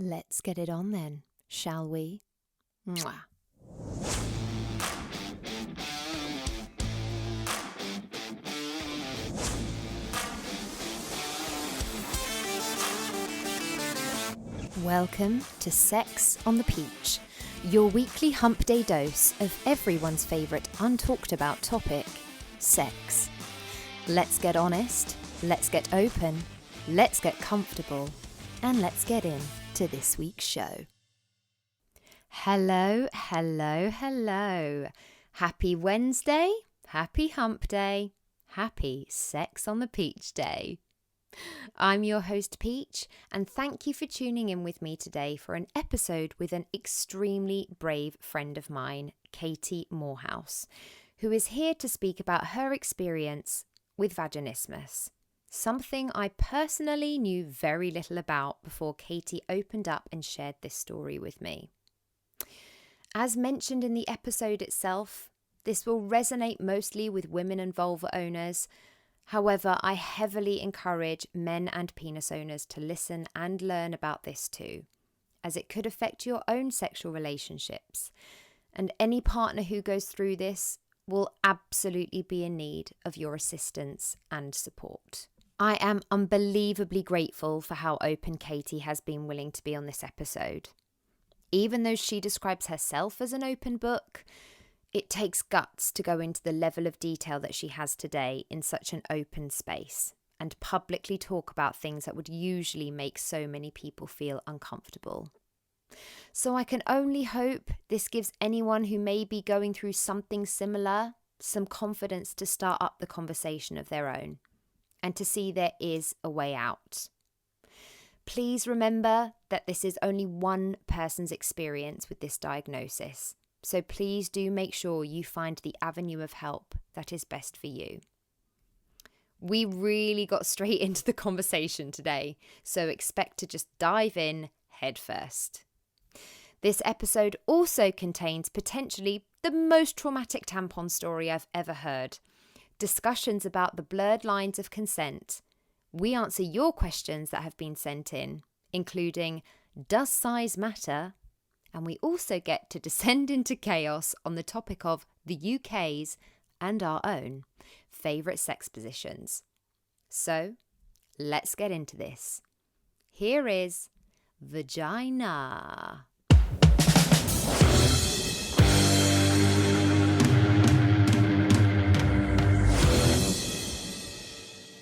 Let's get it on then, shall we? Mwah. Welcome to Sex on the Peach, your weekly hump day dose of everyone's favourite untalked about topic, sex. Let's get honest, let's get open, let's get comfortable, and let's get into this week's show. Hello. Happy Wednesday, happy hump day, happy Sex on the Peach day. I'm your host Peach, and thank you for tuning in with me today for an episode with an extremely brave friend of mine, Katie Moorhouse, who is here to speak about her experience with vaginismus, something I personally knew very little about before Katie opened up and shared this story with me. As mentioned in the episode itself, this will resonate mostly with women and vulva owners. However, I heavily encourage men and penis owners to listen and learn about this too, as it could affect your own sexual relationships. And any partner who goes through this will absolutely be in need of your assistance and support. I am unbelievably grateful for how open Katie has been willing to be on this episode. Even though she describes herself as an open book, it takes guts to go into the level of detail that she has today in such an open space and publicly talk about things that would usually make so many people feel uncomfortable. So I can only hope this gives anyone who may be going through something similar some confidence to start up the conversation of their own and to see there is a way out. Please remember that this is only one person's experience with this diagnosis. So please do make sure you find the avenue of help that is best for you. We really got straight into the conversation today, so expect to just dive in head first. This episode also contains potentially the most traumatic tampon story I've ever heard, discussions about the blurred lines of consent. We answer your questions that have been sent in, including, does size matter? And we also get to descend into chaos on the topic of the UK's and our own favourite sex positions. So, let's get into this. Here is Vagi-Nah.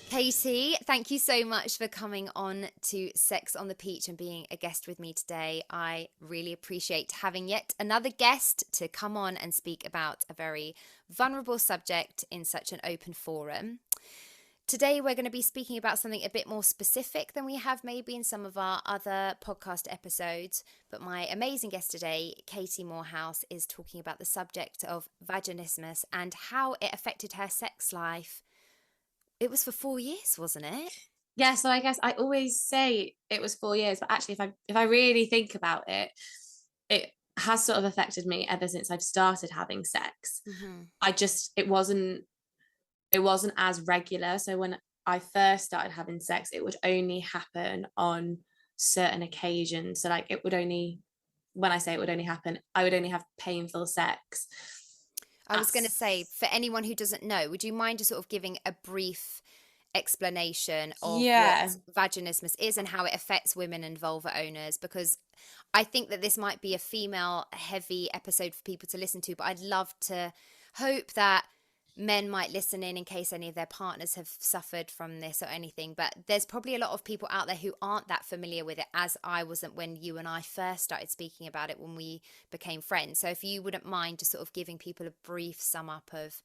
Katie, thank you so much for coming on to Sex on the Peach and being a guest with me today. I really appreciate having yet another guest to come on and speak about a very vulnerable subject in such an open forum. Today, we're going to be speaking about something a bit more specific than we have maybe in some of our other podcast episodes. But my amazing guest today, Katie Moorhouse, is talking about the subject of vaginismus and how it affected her sex life. It was for 4 years, wasn't it? Yeah, so I guess I always say it was 4 years, but actually if I really think about it, it has sort of affected me ever since I've started having sex. Mm-hmm. It wasn't as regular. So when I first started having sex, it would only happen on certain occasions. So like when I say it would only happen, I would only have painful sex. I was going to say, for anyone who doesn't know, would you mind just sort of giving a brief explanation of what vaginismus is and how it affects women and vulva owners? Because I think that this might be a female-heavy episode for people to listen to, but I'd love to hope that men might listen in case any of their partners have suffered from this or anything. But there's probably a lot of people out there who aren't that familiar with it, as I wasn't when you and I first started speaking about it when we became friends. So if you wouldn't mind just sort of giving people a brief sum up of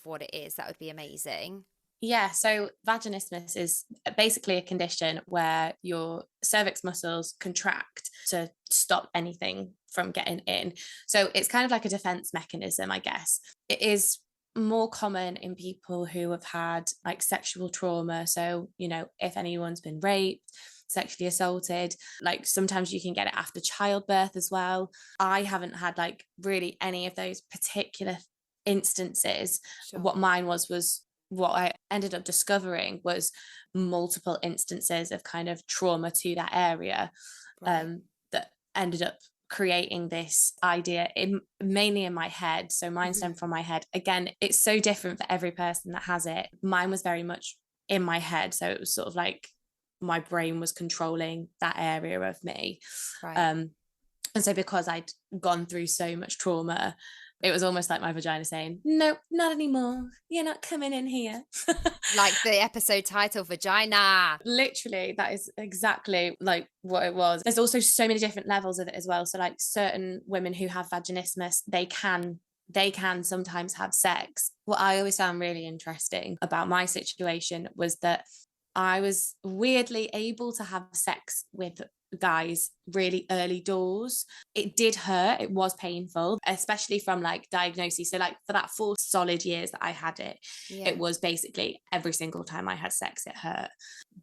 what it is, that would be amazing. Yeah, so vaginismus is basically a condition where your cervix muscles contract to stop anything from getting in. So it's kind of like a defense mechanism, I guess. It is more common in people who have had like sexual trauma. So, if anyone's been raped, sexually assaulted, like sometimes you can get it after childbirth as well. I haven't had like really any of those particular instances. Sure. What mine was what I ended up discovering was multiple instances of kind of trauma to that area. Right. ended up creating this idea mainly in my head. So mine stemmed from my head. Again, it's so different for every person that has it. Mine was very much in my head. So it was sort of like my brain was controlling that area of me. Right. And so because I'd gone through so much trauma, it was almost like my vagina saying, nope, not anymore. You're not coming in here. Like the episode title, Vagi-Nah. Literally, that is exactly like what it was. There's also so many different levels of it as well. So like certain women who have vaginismus, they can sometimes have sex. What I always found really interesting about my situation was that I was weirdly able to have sex with guys really early doors. It did hurt. It was painful, especially from like diagnosis. So like for that 4 solid years that I had it, it was basically every single time I had sex, it hurt.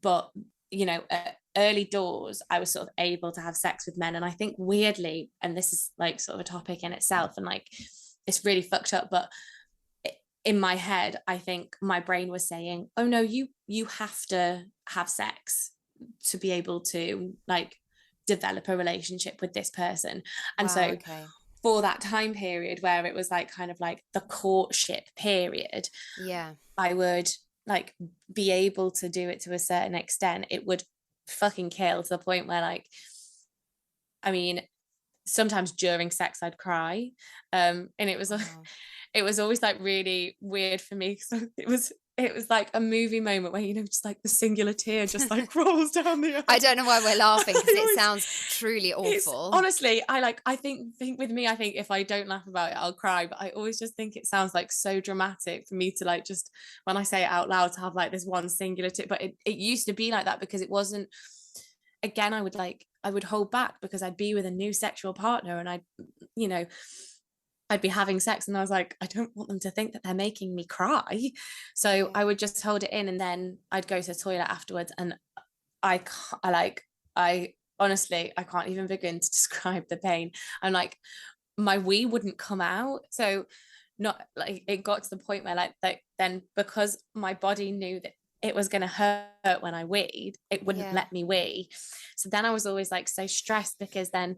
But, you know, at early doors, I was sort of able to have sex with men. And I think weirdly, and this is like sort of a topic in itself, and like it's really fucked up, but in my head, I think my brain was saying, oh no, you have to have sex to be able to like develop a relationship with this person. And so for that time period where it was like kind of like the courtship period, I would like be able to do it to a certain extent. It would fucking kill to the point where like, I mean, sometimes during sex I'd cry, and it was it was always like really weird for me, because it was like a movie moment where, you know, just like the singular tear just like rolls down the eye. I don't know why we're laughing, because it sounds truly awful. Honestly, I think with me, I think if I don't laugh about it, I'll cry. But I always just think it sounds like so dramatic for me to like, just when I say it out loud, to have like this one singular tear. But it used to be like that because it wasn't. Again, I would hold back because I'd be with a new sexual partner, and I'd be having sex, and I was like, I don't want them to think that they're making me cry. So I would just hold it in, and then I'd go to the toilet afterwards, and I honestly, I can't even begin to describe the pain. I'm like, my wee wouldn't come out. So not like, it got to the point where like then because my body knew that it was going to hurt when I weed, it wouldn't let me wee. So then I was always like so stressed, because then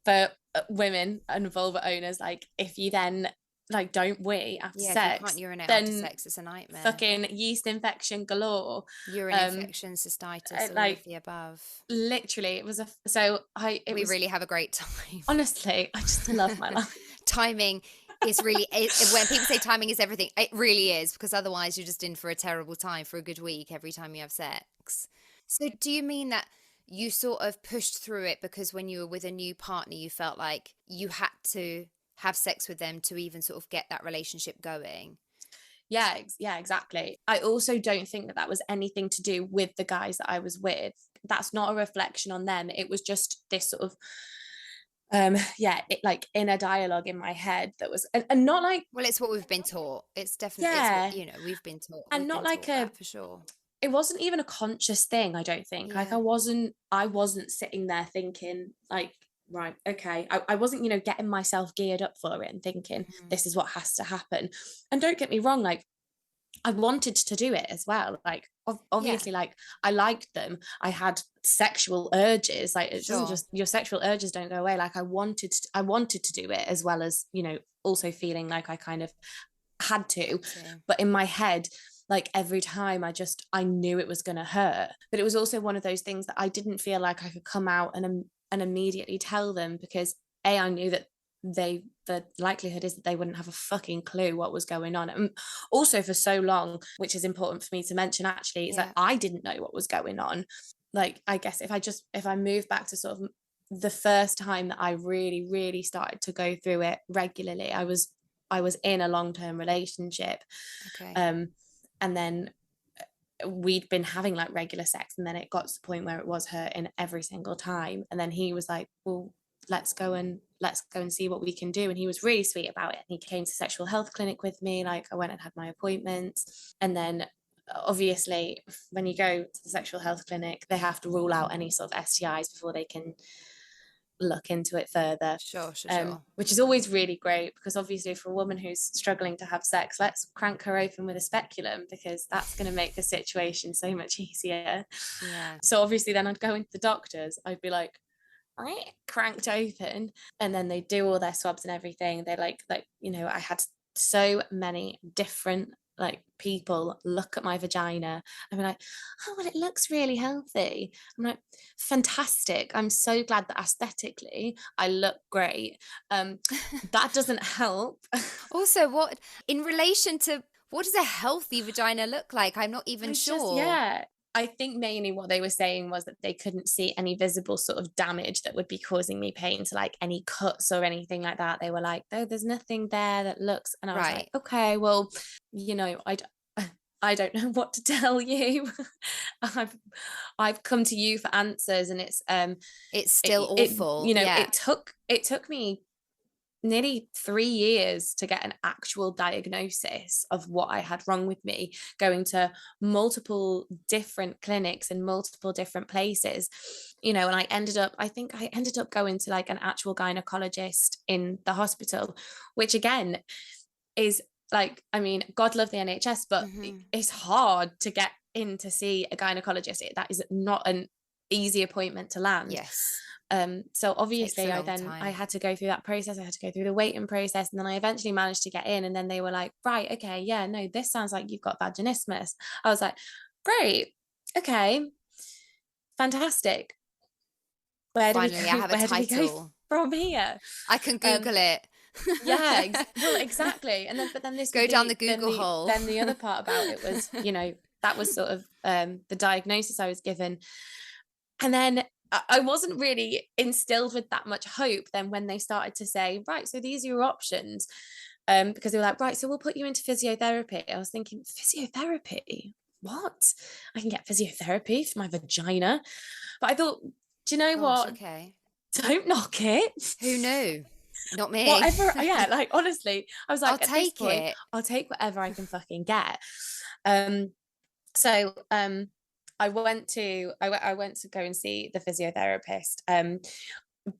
for women and vulva owners, like if you then like don't wee after sex, if you can't urinate after sex, it's a nightmare. Fucking yeast infection galore, urine infection, cystitis, all of the above. Literally, it was we really have a great time. Honestly, I just love my life. Timing is really, when people say timing is everything, it really is, because otherwise you're just in for a terrible time for a good week every time you have sex. So do you mean that you sort of pushed through it because when you were with a new partner, you felt like you had to have sex with them to even sort of get that relationship going? Yeah, exactly. I also don't think that was anything to do with the guys that I was with. That's not a reflection on them. It was just this sort of like inner dialogue in my head that was, and not like, well, it's what we've been taught. It's definitely, it's what, we've been taught, and not like for sure. It wasn't even a conscious thing, I don't think. Like I wasn't sitting there thinking like, right, okay, I wasn't, getting myself geared up for it and thinking this is what has to happen. And don't get me wrong, like I wanted to do it as well. Like obviously, like I liked them. I had sexual urges. Like it doesn't just, your sexual urges don't go away. Like I wanted to do it, as well as, also feeling like I kind of had to. But in my head, like every time I knew it was going to hurt. But it was also one of those things that I didn't feel like I could come out and immediately tell them, because I knew that the likelihood is that they wouldn't have a fucking clue what was going on. And also for so long, which is important for me to mention actually, is that I didn't know what was going on. Like I guess if I move back to sort of the first time that I really, really started to go through it regularly, I was in a long-term relationship. And then we'd been having like regular sex, and then it got to the point where it was hurting every single time. And then he was like, well, let's go and see what we can do. And he was really sweet about it. He came to sexual health clinic with me. Like I went and had my appointments. And then obviously when you go to the sexual health clinic, they have to rule out any sort of STIs before they can look into it further. Sure. Which is always really great, because obviously for a woman who's struggling to have sex, let's crank her open with a speculum, because that's going to make the situation so much easier. So obviously then I'd go into the doctors, I'd be like, cranked open, and then they do all their swabs and everything. They like, you know, I had so many different like people look at my vagina and be like, oh well, it looks really healthy. I'm like, fantastic, I'm so glad that aesthetically I look great. That doesn't help. Also, what in relation to what does a healthy vagina look like? I'm not even It's just, sure. yeah, I think mainly what they were saying was that they couldn't see any visible sort of damage that would be causing me pain, to like any cuts or anything like that. They were like, oh, there's nothing there that looks, and I was like, Right. okay, well, you know, I don't know what to tell you. I've come to you for answers, and It's still awful. you know, Yeah. it took me nearly 3 years to get an actual diagnosis of what I had wrong with me, going to multiple different clinics in multiple different places, you know, and I think I ended up going to like an actual gynecologist in the hospital, which again is like, I mean, God love the NHS, but Mm-hmm. it's hard to get in to see a gynecologist. That is not an easy appointment to land. Yes. So Takes a obviously long I time. had to go through that process. I had to go through the waiting process, and then I eventually managed to get in, and then they were like, right, okay, yeah, no, this sounds like you've got vaginismus. I was like, great, okay, fantastic. Where do we Finally, I go? have a Where do we go title. from here? I can Um, Google it. yeah, well, exactly. And then, but then this was Go down the Google hole. then the other part about it was, you know, that was sort of the diagnosis I was given. And then I wasn't really instilled with that much hope then when they started to say, right, so these are your options. Because they were like, right, so we'll put you into physiotherapy. I was thinking, physiotherapy? What? I can get physiotherapy for my vagina. But I thought, do you know Gosh, what? okay. Don't knock it. Who knew? Not me. Whatever. Yeah, like honestly, I was I'll like, at this take point, it. I'll take whatever I can fucking get. So I went to go and see the physiotherapist.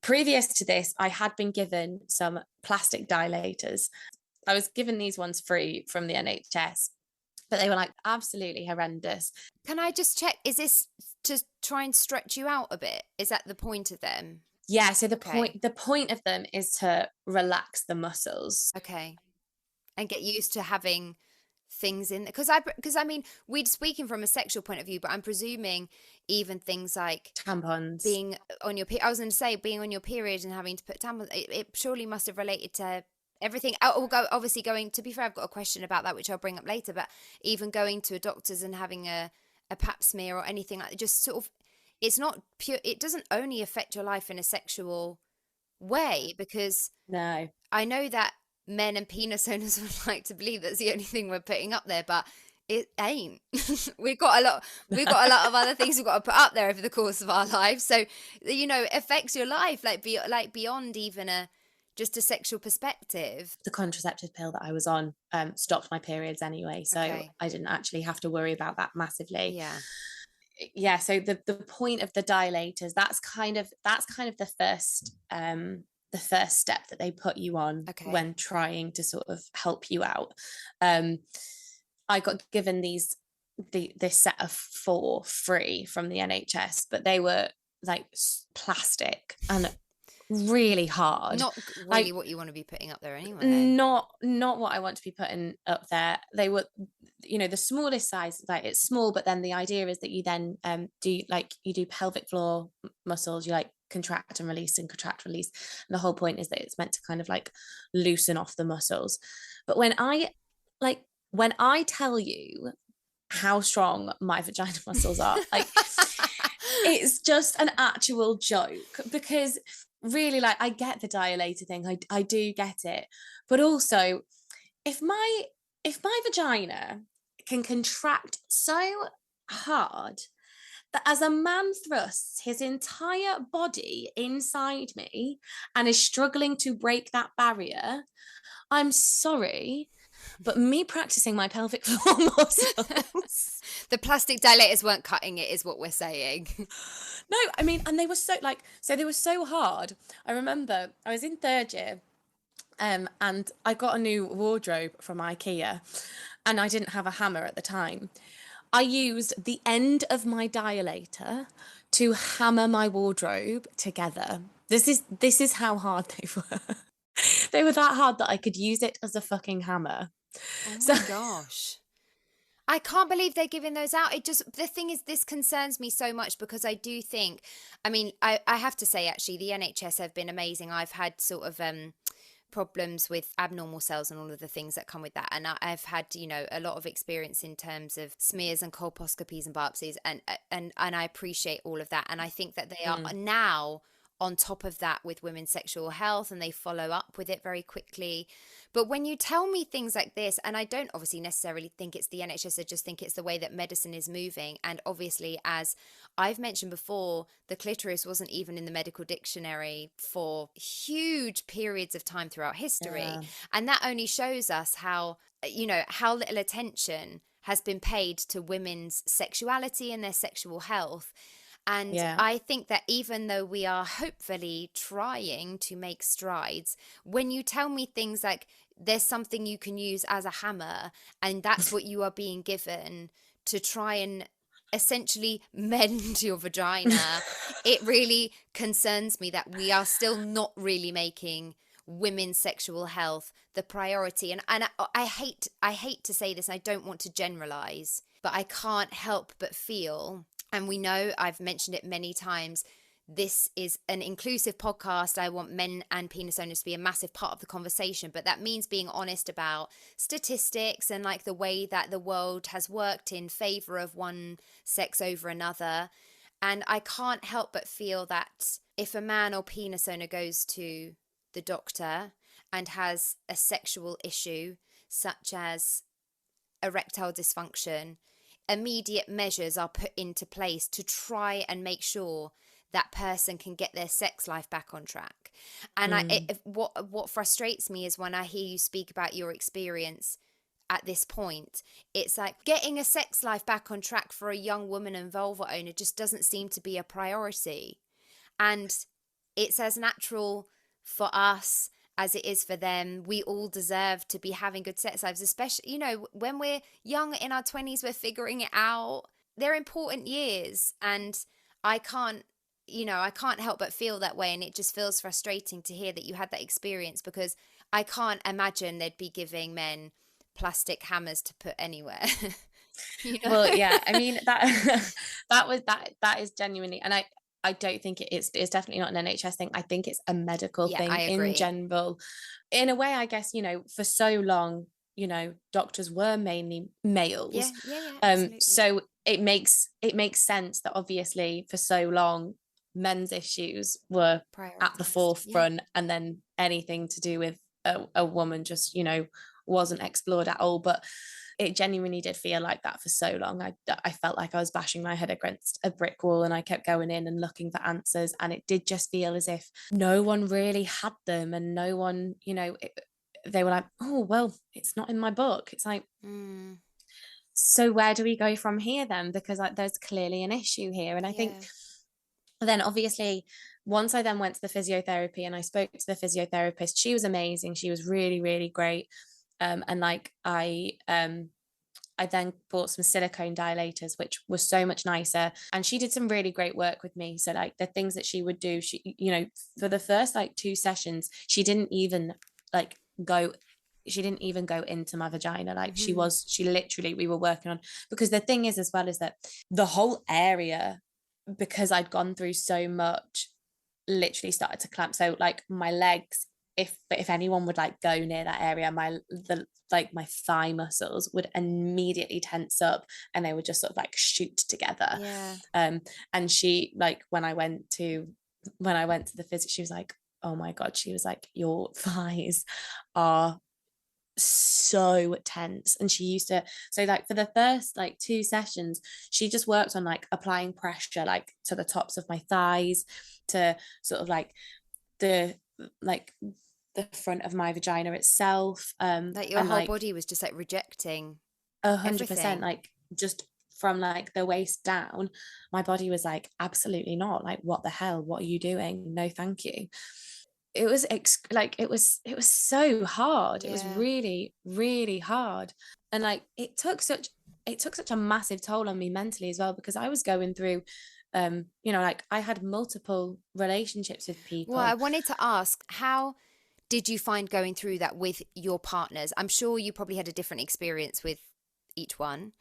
Previous to this, I had been given some plastic dilators. I was given these ones free from the NHS, but they were like absolutely horrendous. Can I just check? Is this to try and stretch you out a bit? Is that the point of them? Yeah, so Okay. the point of them is to relax the muscles. Okay. And get used to having things in there. Because I mean, we're speaking from a sexual point of view, but I'm presuming even things like Tampons. being on your I was going to say being on your period and having to put tampons, it surely must have related to everything. Oh, obviously going, to be fair, I've got a question about that which I'll bring up later, but even going to a doctor's and having a pap smear or anything like that, just sort of, it's not pure, it doesn't only affect your life in a sexual way, because No. I know that men and penis owners would like to believe that's the only thing we're putting up there, but it ain't. We've got a lot of other things we've got to put up there over the course of our lives. So, you know, it affects your life like beyond even just a sexual perspective. The contraceptive pill that I was on stopped my periods anyway, so Okay. I didn't actually have to worry about that massively. Yeah. Yeah, so the point of the dilators, that's kind of the first step that they put you on Okay. when trying to sort of help you out. I got given this set of 4 free from the NHS, but they were like plastic and really hard. Not really Like, what you want to be putting up there anyway. not what I want to be putting up there. They were, you know, the smallest size, like it's small, but then the idea is that you then you do pelvic floor muscles, you like contract and release and contract release, and the whole point is that it's meant to kind of like loosen off the muscles. But when I tell you how strong my vagina muscles are, like it's just an actual joke, because really, like, I get the dilator thing, I do get it, but also if my vagina can contract so hard that as a man thrusts his entire body inside me and is struggling to break that barrier, I'm sorry, but me practicing my pelvic floor muscles. The plastic dilators weren't cutting it, is what we're saying. No, I mean, and they were they were so hard. I remember I was in 3rd year, and I got a new wardrobe from IKEA, and I didn't have a hammer at the time. I used the end of my dilator to hammer my wardrobe together. This is how hard they were. They were that hard that I could use it as a fucking hammer. Oh So my gosh. I can't believe they're giving those out. The thing is, this concerns me so much because I do think, I mean, I have to say, actually, the NHS have been amazing. I've had sort of problems with abnormal cells and all of the things that come with that. And I've had, a lot of experience in terms of smears and colposcopies and biopsies. And I appreciate all of that. And I think that they are now on top of that with women's sexual health, and they follow up with it very quickly. But when you tell me things like this, and I don't obviously necessarily think it's the NHS, I just think it's the way that medicine is moving. And obviously, as I've mentioned before, the clitoris wasn't even in the medical dictionary for huge periods of time throughout history. Yeah. And that only shows us how little attention has been paid to women's sexuality and their sexual health. And I think that even though we are hopefully trying to make strides, when you tell me things like there's something you can use as a hammer and that's what you are being given to try and essentially mend your vagina, it really concerns me that we are still not really making women's sexual health the priority. And I hate to say this, and I don't want to generalize, but I can't help but feel, and we know, I've mentioned it many times, this is an inclusive podcast. I want men and penis owners to be a massive part of the conversation, but that means being honest about statistics and like the way that the world has worked in favor of one sex over another. And I can't help but feel that if a man or penis owner goes to the doctor and has a sexual issue such as erectile dysfunction, immediate measures are put into place to try and make sure that person can get their sex life back on track. And what frustrates me is when I hear you speak about your experience at this point, it's like getting a sex life back on track for a young woman and vulva owner just doesn't seem to be a priority. And it's as natural for us as it is for them. We all deserve to be having good sex lives, especially, when we're young in our 20s, we're figuring it out. They're important years, and I can't help but feel that way. And it just feels frustrating to hear that you had that experience, because I can't imagine they'd be giving men plastic hammers to put anywhere. Well, yeah, I mean, that is genuinely, and I don't think it's definitely not an NHS thing. I think it's a medical thing in general. In a way, I guess, for so long, doctors were mainly males. Yeah, absolutely. So it makes sense that obviously for so long men's issues were at the forefront, and then anything to do with a woman just, wasn't explored at all. But it genuinely did feel like that for so long. I felt like I was bashing my head against a brick wall, and I kept going in and looking for answers, and it did just feel as if no one really had them, and no one, they were like, oh, well, it's not in my book. It's like, so where do we go from here then? Because there's clearly an issue here. And I think then obviously once I then went to the physiotherapy and I spoke to the physiotherapist, she was amazing. She was really, really great. And like I then bought some silicone dilators, which was so much nicer. And she did some really great work with me. So like the things that she would do, she, for the first like 2 sessions, she didn't even go into my vagina. Like she literally, we were working on, because the thing is as well is that the whole area, because I'd gone through so much, literally started to clamp. So like my legs, if anyone would like go near that area, my thigh muscles would immediately tense up, and they would just sort of like shoot together. And she, like, when I went to the physio, she was like, oh my god, she was like, your thighs are so tense. And she used to, so like for the first like 2 sessions, she just worked on like applying pressure like to the tops of my thighs, to sort of like the front of my vagina itself. Like your whole body was just like rejecting 100%, like just from like the waist down, my body was like, absolutely not, like what the hell, what are you doing, no thank you. It was it was so hard. It was really, really hard. And like it took such a massive toll on me mentally as well, because I was going through like I had multiple relationships with Well, I people. wanted to ask, how did you find going through that with your partners? I'm sure you probably had a different experience with each one,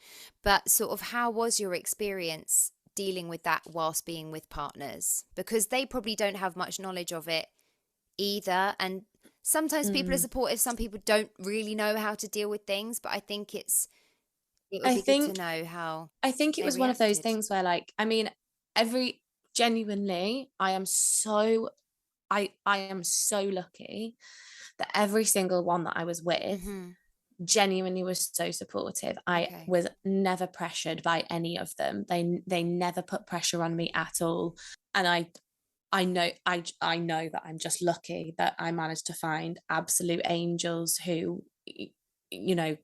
but sort of how was your experience dealing with that whilst being with partners? Because they probably don't have much knowledge of it either. And sometimes people are Mm. supportive, some people don't really know how to deal with things, but I think it would I be good to think know how I think it they was one of those reacted. things where, like, I mean, every genuinely, I am so lucky that every single one that I was with Mm-hmm. genuinely was so supportive. I Okay. was never pressured by any of them. They never put pressure on me at all. And I know that I'm just lucky that I managed to find absolute angels who, they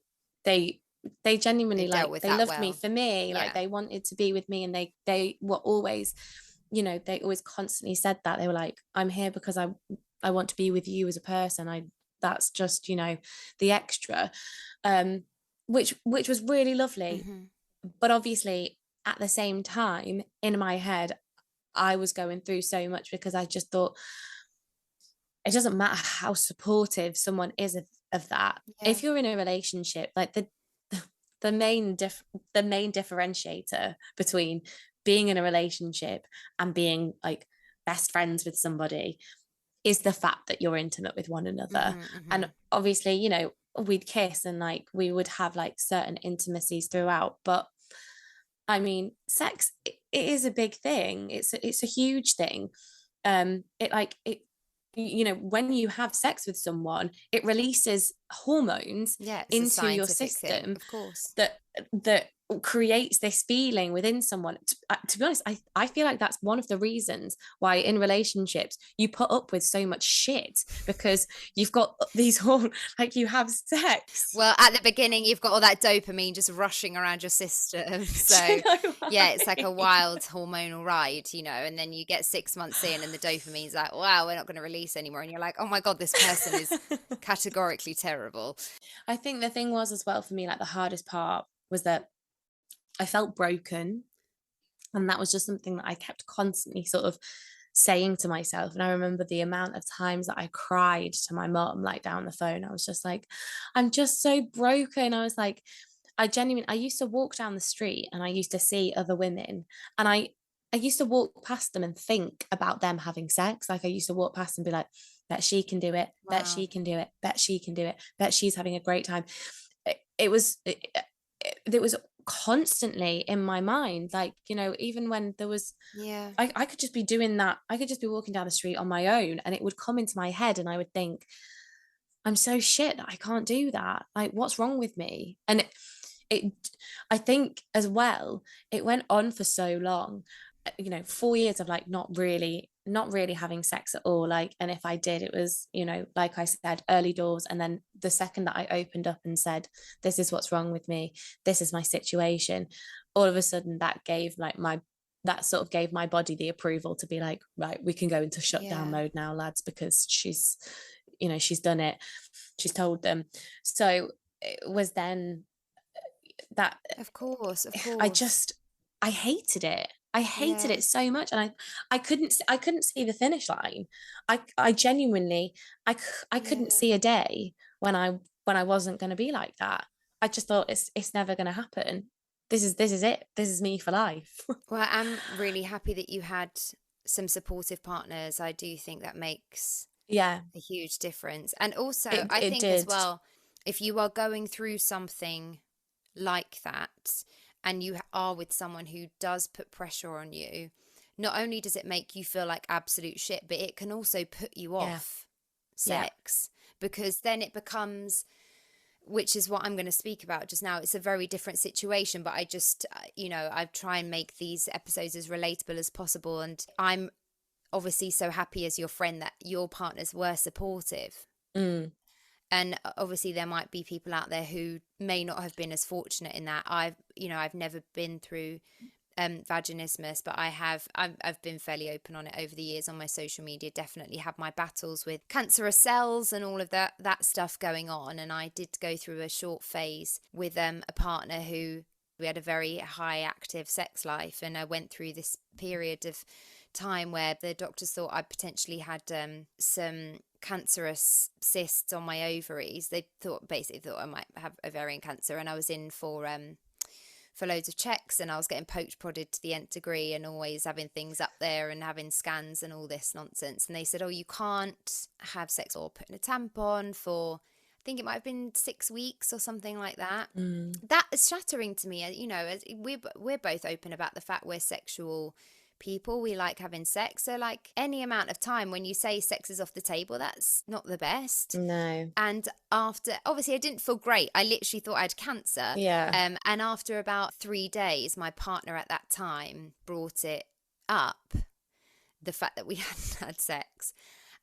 they They genuinely, dealt like, with they that loved me well. for me, like Yeah. they wanted to be with me, and they were always, they always constantly said that. They were like, I'm here because I want to be with you as a person. That's just, the extra, um which was really lovely. Mm-hmm. But obviously, at the same time, in my head, I was going through so much, because I just thought, it doesn't matter how supportive someone is of that. Yeah. If you're in a relationship, like the main the main differentiator between being in a relationship and being like best friends with somebody is the fact that you're intimate with one another. Mm-hmm. Mm-hmm. And obviously, we'd kiss, and like we would have like certain intimacies throughout. But I mean, sex, it is a big thing. It's a huge thing. It like it when you have sex with someone, it releases hormones Yeah, it's a into your scientific thing, system of course. that creates this feeling within someone. To be honest, I feel like that's one of the reasons why in relationships you put up with so much shit, because you've got these whole, like, you have sex. Well, at the beginning, you've got all that dopamine just rushing around your system. Do So, you know what yeah, I it's like a mean? wild hormonal ride, and then you get 6 months in and the dopamine's like, wow, we're not going to release anymore. And you're like, oh my God, this person is categorically terrible. I think the thing was, as well, for me, like, the hardest part was that I felt broken. And that was just something that I kept constantly sort of saying to myself. And I remember the amount of times that I cried to my mom, like, down the phone. I was just like, I'm just so broken. I was like, I used to walk down the street and I used to see other women, and I used to walk past them and think about them having sex. Like, I used to walk past and be like, bet she can do it, bet Wow. she can do it, bet she can do it, bet she's having a great time. It was constantly in my mind, like, even when there was, Yeah. I could just be doing that. I could just be walking down the street on my own, and it would come into my head, and I would think, I'm so shit that I can't do that. Like, what's wrong with me? And it I think as well, it went on for so long, 4 years of, like, not really having sex at all. Like, and if I did, it was, like I said, early doors. And then the second that I opened up and said, this is what's wrong with me, this is my situation, all of a sudden that sort of gave my body the approval to be like, right, we can go into shutdown Yeah. mode now, lads, because she's done it, she's told them. So it was then that Of course. Of I course. just I hated it. I hated Yeah. it so much, and I couldn't see the finish line. I genuinely, I couldn't Yeah. see a day when I wasn't going to be like that. I just thought, it's never going to happen. This is it. This is me for life. Well, I'm really happy that you had some supportive partners. I do think that makes Yeah, a huge difference. And also, it I it think as did. well, if you are going through something like that and you are with someone who does put pressure on you, not only does it make you feel like absolute shit, but it can also put you Yeah, off yeah, sex, because then it becomes, which is what I'm going to speak about just now. It's a very different situation, but I just, I try and make these episodes as relatable as possible. And I'm obviously so happy as your friend that your partners were supportive. mm, And obviously there might be people out there who may not have been as fortunate in that. I've never been through vaginismus, but I've been fairly open on it over the years on my social media. Definitely had my battles with cancerous cells and all of that stuff going on. And I did go through a short phase with a partner who We had a very high active sex life, and I went through this period of time where the doctors thought I potentially had some cancerous cysts on my ovaries. They basically thought I might have ovarian cancer, and I was in for loads of checks, and I was getting poked prodded to the nth degree, and always having things up there and having scans and all this nonsense. And they said, oh, you can't have sex or put in a tampon for, I think it might have been 6 weeks or something like that. That is shattering to me. You know, we're both open about the fact we're sexual people. We like having sex. So like any amount of time when you say sex is off the table, that's not the best. No. And after, obviously I didn't feel great. I literally thought I had cancer. Yeah. And after about 3 days, my partner at that time brought it up, the fact that we hadn't had sex.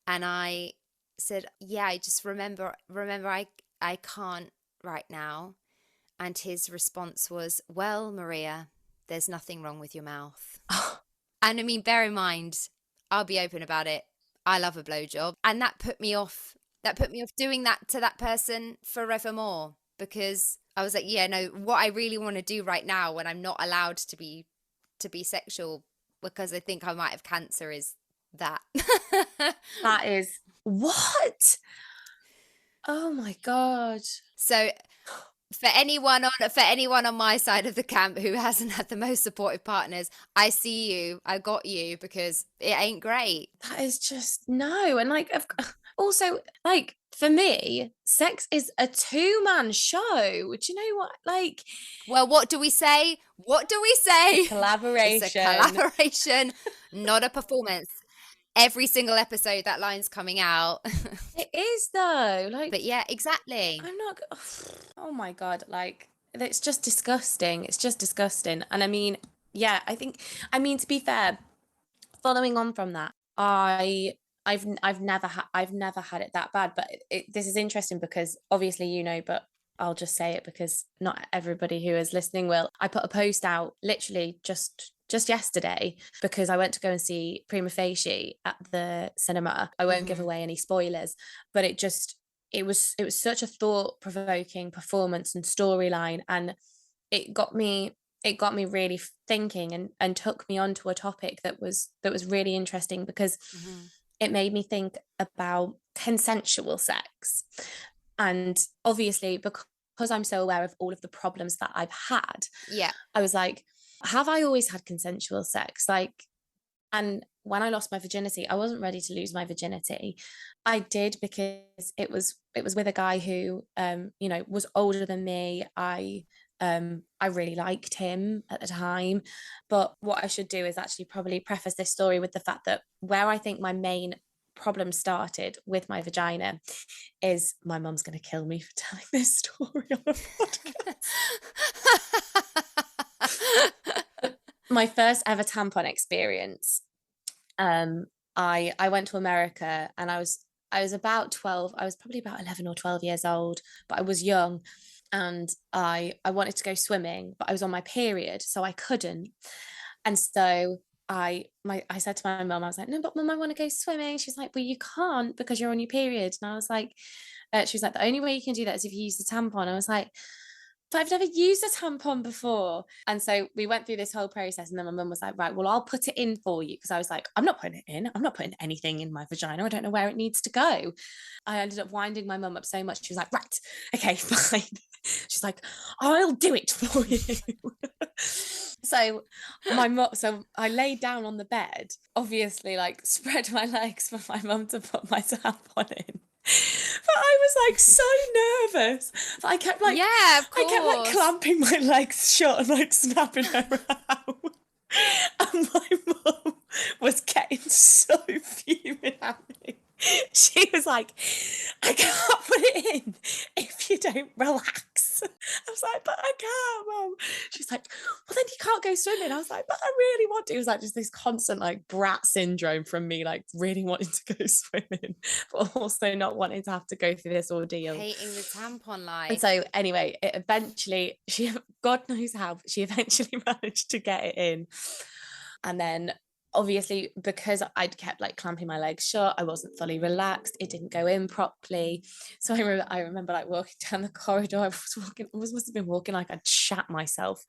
And I said, yeah, I just remember I can't right now. And his response was, well, Maria, there's nothing wrong with your mouth. And I mean, bear in mind, I'll be open about it. I love a blowjob. And that put me off doing that to that person forevermore, because I was like, yeah, no, what I really want to do right now when I'm not allowed to be sexual because I think I might have cancer is that. That is what? Oh my God. So for anyone on my side of the camp who hasn't had the most supportive partners, I see you, I got you, because it ain't great. That is just no. And like, also, like, for me, sex is a 2-man show. Do you know what? Like, well, what do we say? Collaboration. It's a collaboration, not a performance. Every single episode, that line's coming out. It is though. Like, but yeah, exactly. I'm not. Oh my God. Like, it's just disgusting. It's just disgusting. And I mean, yeah, I mean, to be fair, following on from that, I've never had it that bad. But this is interesting because obviously, you know, but I'll just say it because not everybody who is listening will. I put a post out literally just yesterday because I went to go and see Prima Facie at the cinema. I won't give away any spoilers, but it was such a thought-provoking performance and storyline, and it got me really thinking and took me onto a topic that was really interesting because it made me think about consensual sex. And obviously, because I'm so aware of all of the problems that I've had, I was like, have I always had consensual sex? Like, and when I lost my virginity, I wasn't ready to lose my virginity. I did because it was with a guy who, you know, was older than me. I really liked him at the time. But what I should do is actually probably preface this story with the fact that where I think my main problem started with my vagina is my mum's going to kill me for telling this story on a podcast. My first ever tampon experience, I went to America and I was about 12. I was probably about 11 or 12 years old, but I was young, and I wanted to go swimming, but I was on my period, so I couldn't. And so I said to my mum, I was like, no, but mum, I want to go swimming. She's like, well, you can't because you're on your period. And I was like, she was like, the only way you can do that is if you use the tampon. I was like, but I've never used a tampon before. And so we went through this whole process, and then my mum was like, right, well, I'll put it in for you. Because I was like, I'm not putting it in. I'm not putting anything in my vagina. I don't know where it needs to go. I ended up winding my mum up so much. She was like, right, okay, fine. She's like, I'll do it for you. So I laid down on the bed, obviously like spread my legs for my mum to put my tampon in. But I was like so nervous. But I kept like, yeah, of course. I kept like clamping my legs shut and like snapping her out. And my mum was getting so fuming at me. She was like, I can't put it in if you don't relax. I was like, but I can't, Mum. She's like, well, then you can't go swimming. I was like, but I really want to. It was like just this constant like brat syndrome from me, like really wanting to go swimming, but also not wanting to have to go through this ordeal. Hating the tampon life. And so anyway, it eventually, God knows how, but she eventually managed to get it in. And then obviously, because I'd kept like clamping my legs shut, I wasn't fully relaxed. It didn't go in properly. So I remember like walking down the corridor. Must have been walking like I'd shat myself,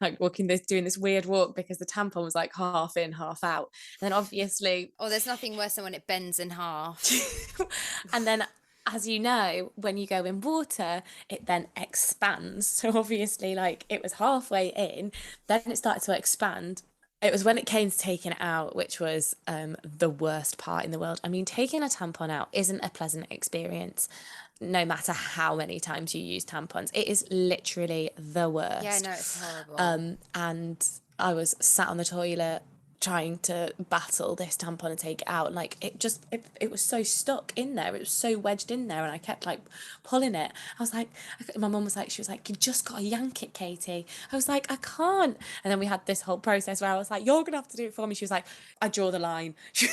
like doing this weird walk because the tampon was like half in, half out. And then obviously, Oh, there's nothing worse than when it bends in half. and then, as you know, when you go in water, it then expands. So obviously, like it was halfway in, then it started to expand. It was when it came to taking it out, which was the worst part in the world. I mean, taking a tampon out isn't a pleasant experience, no matter how many times you use tampons. It is literally the worst. Yeah, no, it's horrible. And I was sat on the toilet trying to battle this tampon and take it out. Like it was so stuck in there. It was so wedged in there, and I kept like pulling it. I was like, my mum was like, she was like, you just gotta yank it, Katie. I was like, I can't. And then we had this whole process where I was like, you're gonna have to do it for me. She was like, I draw the line. She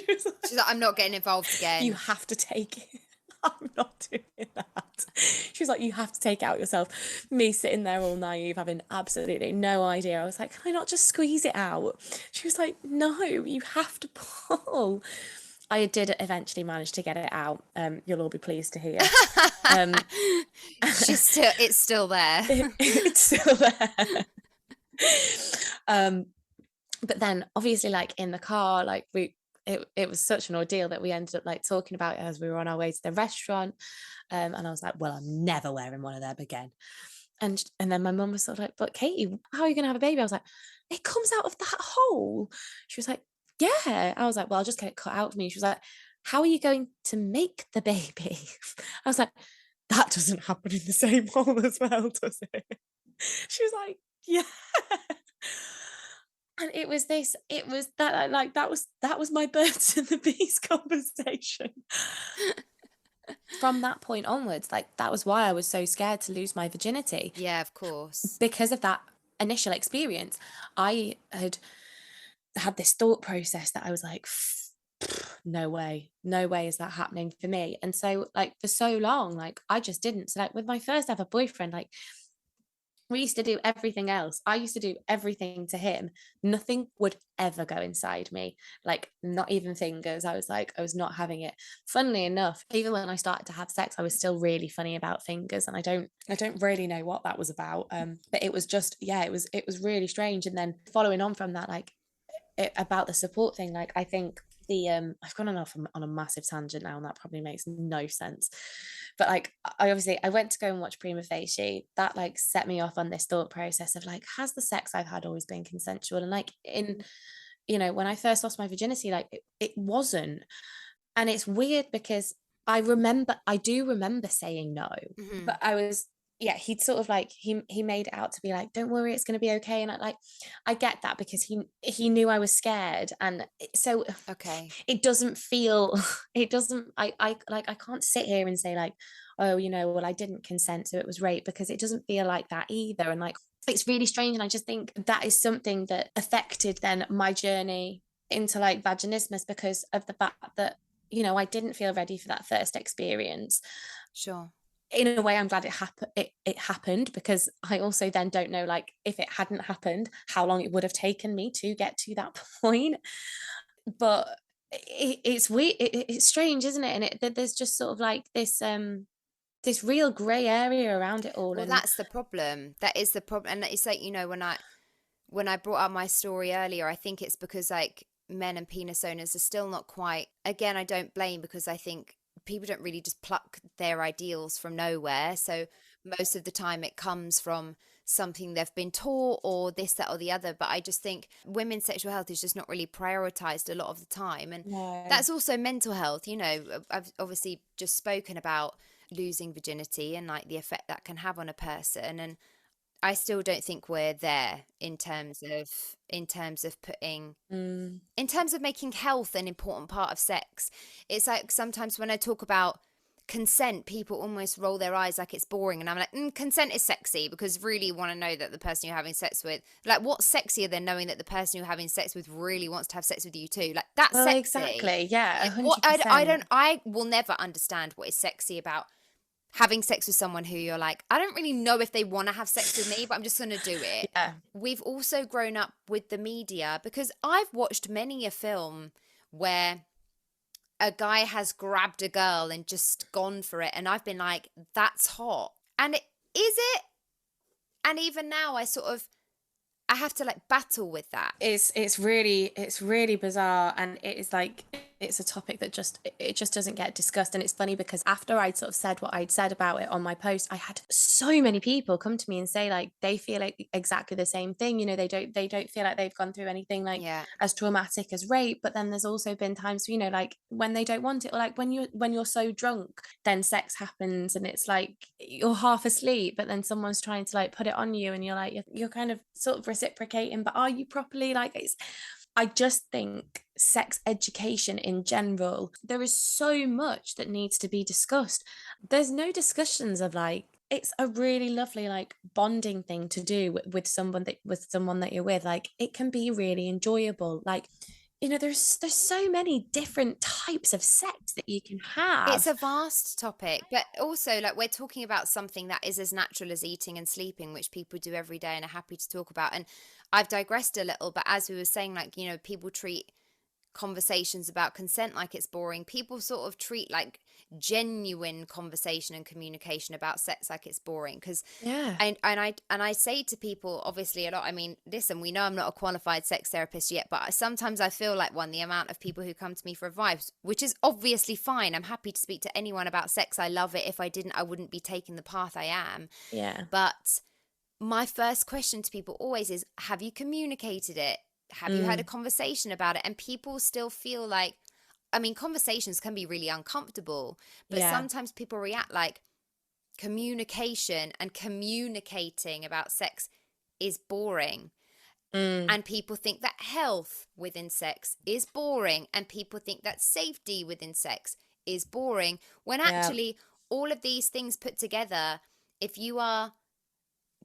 was like, She's like, I'm not getting involved again. You have to take it. I'm not doing that. She was like, you have to take it out yourself. Me sitting there all naive, having absolutely no idea. I was like, can I not just squeeze it out? She was like, no, you have to pull. I did eventually manage to get it out. You'll all be pleased to hear. It's still there. It's still there. But then obviously like in the car, like it was such an ordeal that we ended up like talking about it as we were on our way to the restaurant. And I was like, well, I'm never wearing one of them again. And then my mum was sort of like, but Katie, how are you going to have a baby? I was like, it comes out of that hole. She was like, yeah. I was like, well, I'll just get it cut out for me. She was like, how are you going to make the baby? I was like, that doesn't happen in the same hole as well, does it? She was like, yeah. And it was that like that was my birds and the bees conversation. From that point onwards, like that was why I was so scared to lose my virginity. Yeah, of course. Because of that initial experience, I had this thought process that I was like, no way is that happening for me. And so like for so long, like I just didn't. So like with my first ever boyfriend, like we used to do everything else. I used to do everything to him. Nothing would ever go inside me, like not even fingers. I was not having it. Funnily enough, even when I started to have sex, I was still really funny about fingers, and I don't really know what that was about. But it was just, yeah, it was really strange. And then following on from that, like about the support thing, like I think I've gone off on a massive tangent now, and that probably makes no sense, but like I went to go and watch Prima Facie. That like set me off on this thought process of like, has the sex I've had always been consensual? And like when I first lost my virginity, like it wasn't. And it's weird because I do remember saying no, but he'd sort of like he made it out to be like, don't worry, it's going to be okay. And I get that because he knew I was scared, and so okay, it doesn't I can't sit here and say like, oh, well, I didn't consent, so it was rape, because it doesn't feel like that either. And like it's really strange, and I just think that is something that affected then my journey into like vaginismus, because of the fact that I didn't feel ready for that first experience. Sure. In a way, I'm glad it happened, because I also then don't know, like, if it hadn't happened, how long it would have taken me to get to that point. But it's weird, it's strange, isn't it? And there's just sort of like this real grey area around it all. Well, and that's the problem. That is the problem. And it's like, when I brought up my story earlier, I think it's because like men and penis owners are still not quite, again, I don't blame, because I think people don't really just pluck their ideals from nowhere. So most of the time it comes from something they've been taught, or this, that, or the other. But I just think women's sexual health is just not really prioritized a lot of the time. And that's also mental health. I've obviously just spoken about losing virginity and like the effect that can have on a person. And I still don't think we're there in terms of putting, in terms of making health an important part of sex. It's like sometimes when I talk about consent, people almost roll their eyes like it's boring, and I'm like, consent is sexy, because really you want to know that the person you're having sex with, like, what's sexier than knowing that the person you're having sex with really wants to have sex with you too? Like, that's sexy. Exactly, yeah, 100%. I will never understand what is sexy about having sex with someone who you're like, I don't really know if they want to have sex with me, but I'm just going to do it. Yeah. We've also grown up with the media, because I've watched many a film where a guy has grabbed a girl and just gone for it, and I've been like, that's hot. And is it? And even now I have to like battle with that. It's really bizarre, and it is like, it's a topic that it just doesn't get discussed. And it's funny because after I'd sort of said what I'd said about it on my post, I had so many people come to me and say like they feel like exactly the same thing. You know, they don't feel like they've gone through anything like Yeah. as traumatic as rape, but then there's also been times, you know, like when they don't want it, or like when you're so drunk, then sex happens and it's like you're half asleep, but then someone's trying to like put it on you, and you're like you're kind of sort of reciprocating, but are you properly? Like, it's, I just think sex education in general, there is so much that needs to be discussed. There's no discussions of like, it's a really lovely like bonding thing to do with someone that you're with. Like, it can be really enjoyable. Like, you know, there's so many different types of sex that you can It's have. a vast topic, but also like we're talking about something that is as natural as eating and sleeping, which people do every day and are happy to talk about. And I've digressed a little, but as we were saying, like, you know, people treat conversations about consent like it's boring. People sort of treat like genuine conversation and communication about sex like it's boring, because Yeah. and I say to people obviously a lot, I mean, listen, we know I'm not a qualified sex therapist yet, but sometimes I feel like one, the amount of people who come to me for advice, which is obviously fine. I'm happy to speak to anyone about sex. I love it. If I didn't, I wouldn't be taking the path I am. Yeah. But my first question to people always is, have you communicated it? Have you had a conversation about it? And people still feel like, I mean, conversations can be really uncomfortable, but Yeah. sometimes people react like communication and communicating about sex is boring. And people think that health within sex is boring. And people think that safety within sex is boring. When Yeah. actually, all of these things put together, if you are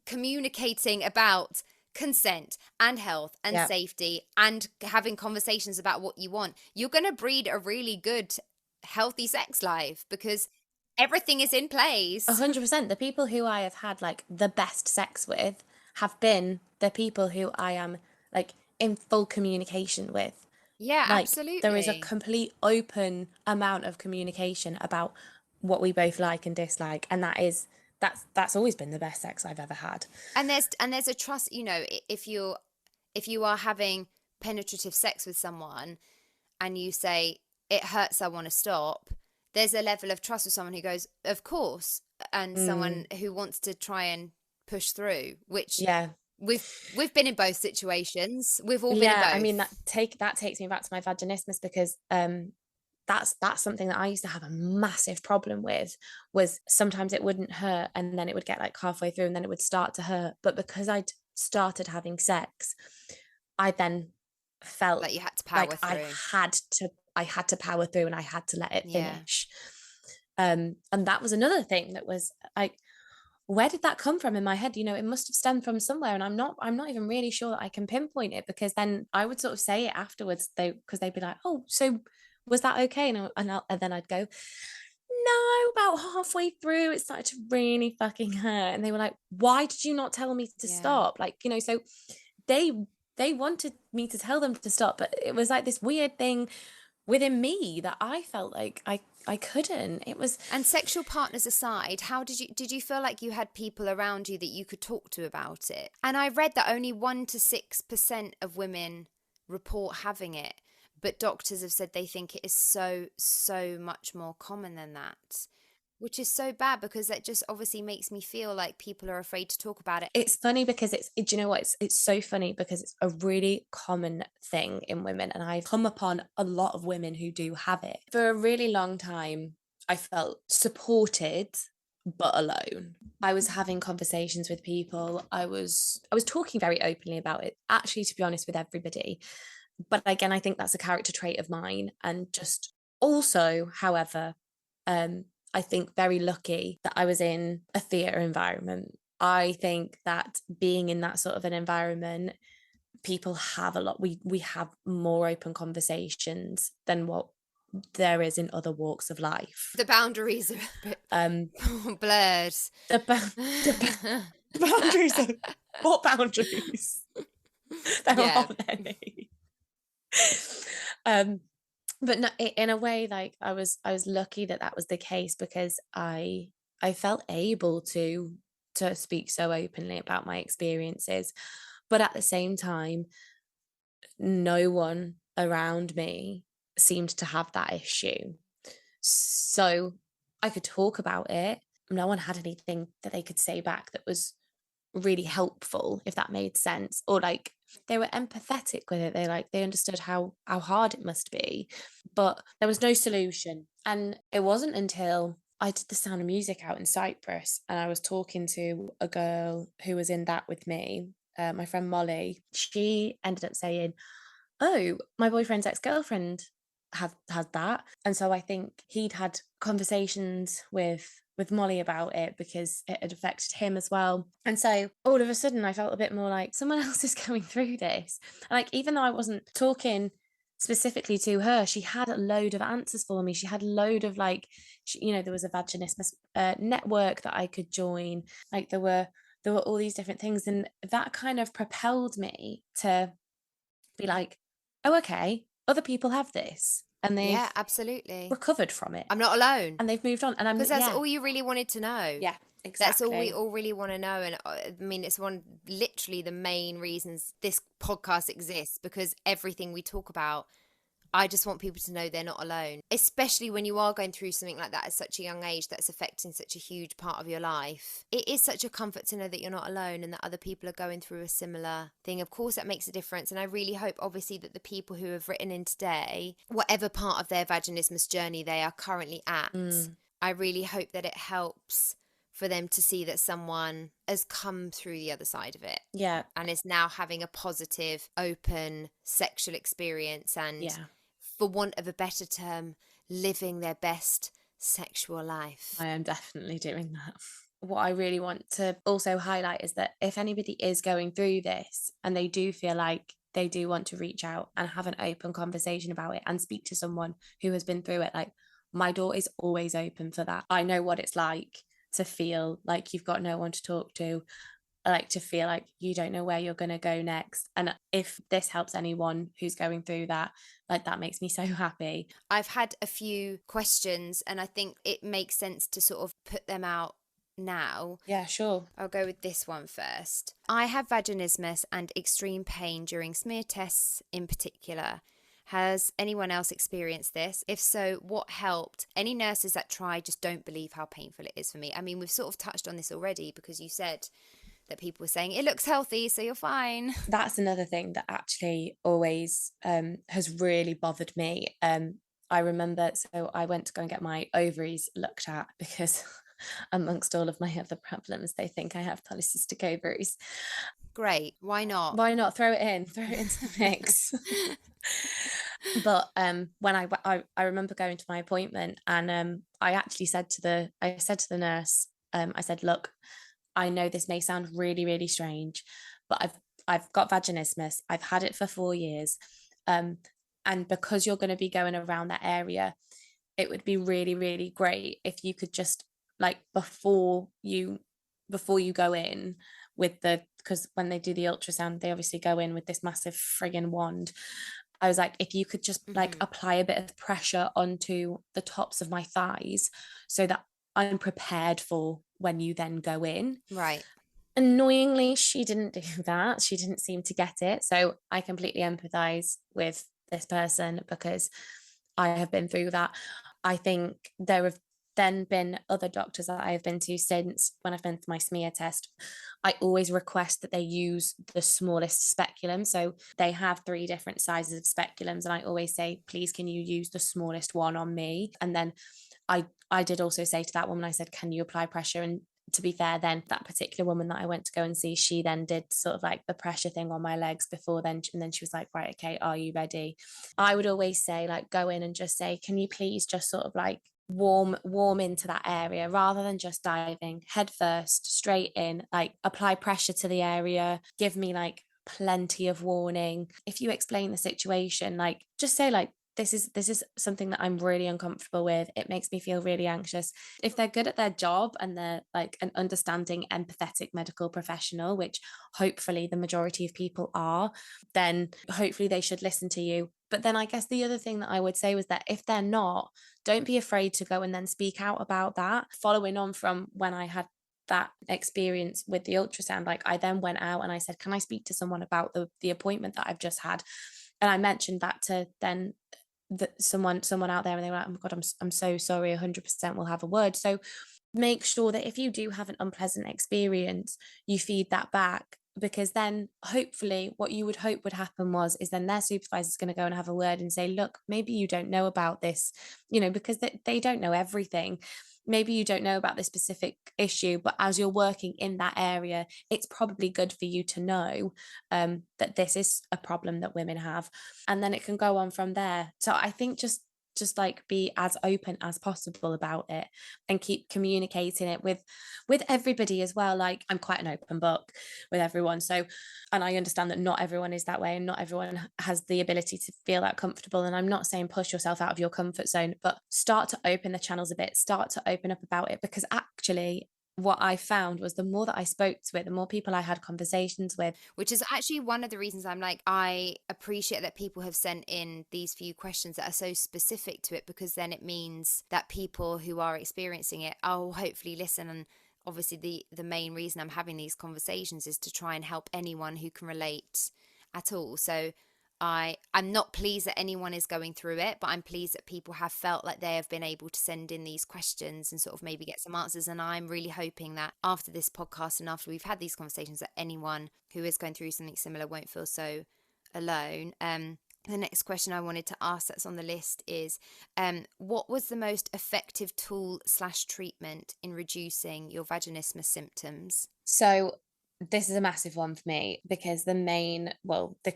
communicating about consent and health and Yeah. safety and having conversations about what you want, you're going to breed a really good, healthy sex life, because everything is in place. 100%. The people who I have had like the best sex with have been the people who I am like in full communication with. Yeah, Like, there is a absolutely. complete open amount of communication about what we both like and dislike, and that's always been the best sex I've ever had. And there's a trust, you know, if you are having penetrative sex with someone and you say it hurts, I want to stop, there's a level of trust with someone who goes, of course, and someone who wants to try and push through, which Yeah. we've been in both situations. We've all been in Yeah, I mean, both. that takes me back to my vaginismus, because that's something that I used to have a massive problem with. Was sometimes it wouldn't hurt, and then it would get like halfway through and then it would start to hurt, but because I'd started having sex, I then felt Like you had to like power through. I had to power through, and I had to let it Yeah. finish. And that was another thing that was like, where did that come from in my head? You know, it must have stemmed from somewhere, and I'm not even really sure that I can pinpoint it, because then I would sort of say it afterwards, because they'd be like, oh, so was that okay? And then I'd go, no, about halfway through it started to really fucking hurt, and they were like, why did you not tell me to Yeah. stop? Like, you know, so they they wanted me to tell them to stop, but it was like this weird thing within me that I felt like I couldn't. It was, And sexual partners aside, how did you feel like you had people around you that you could talk to about it? And I read that only 1 to 6% of women report having it, but doctors have said they think it is so much more common than that, which is so bad, because that just obviously makes me feel like people are afraid to talk about it. it's funny because do you know what? It's so funny because it's a really common thing in women, and I've come upon a lot of women who do have it. For a really long time, I felt supported but alone. I was having conversations with people. I was talking very openly about it, actually, to be honest, with everybody. But again, I think that's a character trait of mine, and just also, however, I think very lucky that I was in a theatre environment. I think that being in that sort of an environment, people have a lot, we have more open conversations than what there is in other walks of life. The boundaries are a bit blurred. The boundaries are... What boundaries? There aren't any. But no, in a way, like I was lucky that was the case, because I felt able to speak so openly about my experiences, but at the same time, no one around me seemed to have that issue. So I could talk about it. No one had anything that they could say back that was really helpful, if that made sense, or like they were empathetic with it. They understood how hard it must be, but there was no solution. And it wasn't until I did the Sound of Music out in Cyprus, and I was talking to a girl who was in that with me, my friend Molly. She ended up saying, oh, my boyfriend's ex-girlfriend had that. And so I think he'd had conversations with Molly about it, because it had affected him as well. And so all of a sudden I felt a bit more like someone else is going through this. And like, even though I wasn't talking specifically to her, she had a load of answers for me. She had a load of like, there was a Vaginismus network that I could join. Like there were all these different things. And that kind of propelled me to be like, oh, okay, other people have this, and they've absolutely recovered from it. I'm not alone, and they've moved on. And because that's all you really wanted to know. Yeah, exactly. That's all we all really want to know. And I mean, it's literally the main reasons this podcast exists, because everything we talk about, I just want people to know they're not alone, especially when you are going through something like that at such a young age that's affecting such a huge part of your life. It is such a comfort to know that you're not alone and that other people are going through a similar thing. Of course, that makes a difference. And I really hope, obviously, that the people who have written in today, whatever part of their vaginismus journey they are currently at, I really hope that it helps for them to see that someone has come through the other side of it. Yeah. And is now having a positive, open sexual experience, and for want of a better term, living their best sexual life. I am definitely doing that. What I really want to also highlight is that if anybody is going through this and they do feel like they do want to reach out and have an open conversation about it and speak to someone who has been through it, like, my door is always open for that. I know what it's like to feel like you've got no one to talk to. I like to feel like you don't know where you're going to go next. And if this helps anyone who's going through that, like, that makes me so happy. I've had a few questions, and I think it makes sense to sort of put them out now. Yeah, sure. I'll go with this one first. I have vaginismus and extreme pain during smear tests in particular. Has anyone else experienced this? If so, what helped? Any nurses that try just don't believe how painful it is for me. I mean, we've sort of touched on this already, because you said that people were saying it looks healthy, so you're fine. That's another thing that actually always has really bothered me. I remember, so I went to go and get my ovaries looked at, because amongst all of my other problems, they think I have polycystic ovaries. Great. Why not? Why not? Throw it into the mix. But when I remember going to my appointment, and I actually said to the nurse, I said, look, I know this may sound really, really strange, but I've got vaginismus. I've had it for 4 years. And because you're going to be going around that area, it would be really, really great if you could just, like, before you go in with because when they do the ultrasound, they obviously go in with this massive friggin' wand. I was like, if you could just like apply a bit of pressure onto the tops of my thighs so that I'm prepared for when you then go in. Right. Annoyingly, she didn't do that. She didn't seem to get it. So I completely empathize with this person, because I have been through that. I think there have then been other doctors that I have been to since, when I've been for my smear test. I always request that they use the smallest speculum. So they have 3 different sizes of speculums, and I always say, please, can you use the smallest one on me? And then I did also say to that woman, I said, can you apply pressure? And to be fair, then that particular woman that I went to go and see, she then did sort of like the pressure thing on my legs before then. And then she was like, right, okay, are you ready? I would always say, like, go in and just say, can you please just sort of like warm into that area, rather than just diving head first straight in. Like, apply pressure to the area, give me like plenty of warning. If you explain the situation, like, just say like, this is something that I'm really uncomfortable with. It makes me feel really anxious. If they're good at their job and they're like an understanding, empathetic medical professional, which hopefully the majority of people are, then hopefully they should listen to you. But then I guess the other thing that I would say was that if they're not, don't be afraid to go and then speak out about that. Following on from when I had that experience with the ultrasound, like I then went out and I said, can I speak to someone about the appointment that I've just had? And I mentioned that to then someone out there, and they were like, oh my god, I'm so sorry, 100% we'll have a word. So make sure that if you do have an unpleasant experience, you feed that back, because then hopefully what you would hope would happen is then their supervisor is going to go and have a word and say, look, maybe you don't know about this, because they don't know everything. Maybe you don't know about this specific issue, but as you're working in that area, it's probably good for you to know that this is a problem that women have, and then it can go on from there. So I think just like be as open as possible about it and keep communicating it with everybody as well. Like, I'm quite an open book with everyone, so, and I understand that not everyone is that way and not everyone has the ability to feel that comfortable, and I'm not saying push yourself out of your comfort zone, but start to open the channels a bit, start to open up about it, because actually what I found was the more that I spoke to it, the more people I had conversations with. Which is actually one of the reasons I'm like, I appreciate that people have sent in these few questions that are so specific to it, because then it means that people who are experiencing it, will hopefully listen. And obviously the main reason I'm having these conversations is to try and help anyone who can relate at all. So I'm not pleased that anyone is going through it, but I'm pleased that people have felt like they have been able to send in these questions and sort of maybe get some answers. And I'm really hoping that after this podcast and after we've had these conversations, that anyone who is going through something similar won't feel so alone. The next question I wanted to ask that's on the list is, what was the most effective tool / treatment in reducing your vaginismus symptoms? So this is a massive one for me, because the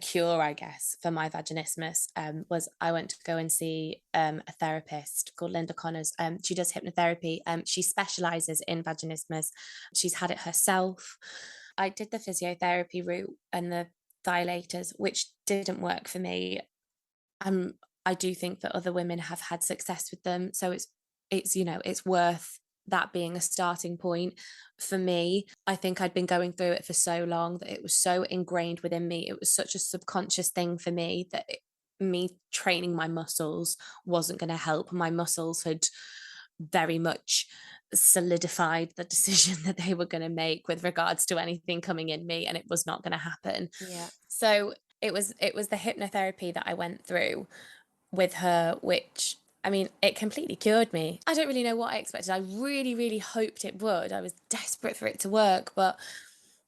cure, I guess, for my vaginismus was I went to go and see a therapist called Linda Connors. She does hypnotherapy. She specializes in vaginismus. She's had it herself. I did the physiotherapy route and the dilators, which didn't work for me. I do think that other women have had success with them. So it's worth that being a starting point. For me, I think I'd been going through it for so long that it was so ingrained within me. It was such a subconscious thing for me that me training my muscles wasn't going to help. My muscles had very much solidified the decision that they were going to make with regards to anything coming in me, and it was not going to happen. Yeah. So it was the hypnotherapy that I went through with her, which, I mean, it completely cured me. I don't really know what I expected. I really, really hoped it would. I was desperate for it to work. But,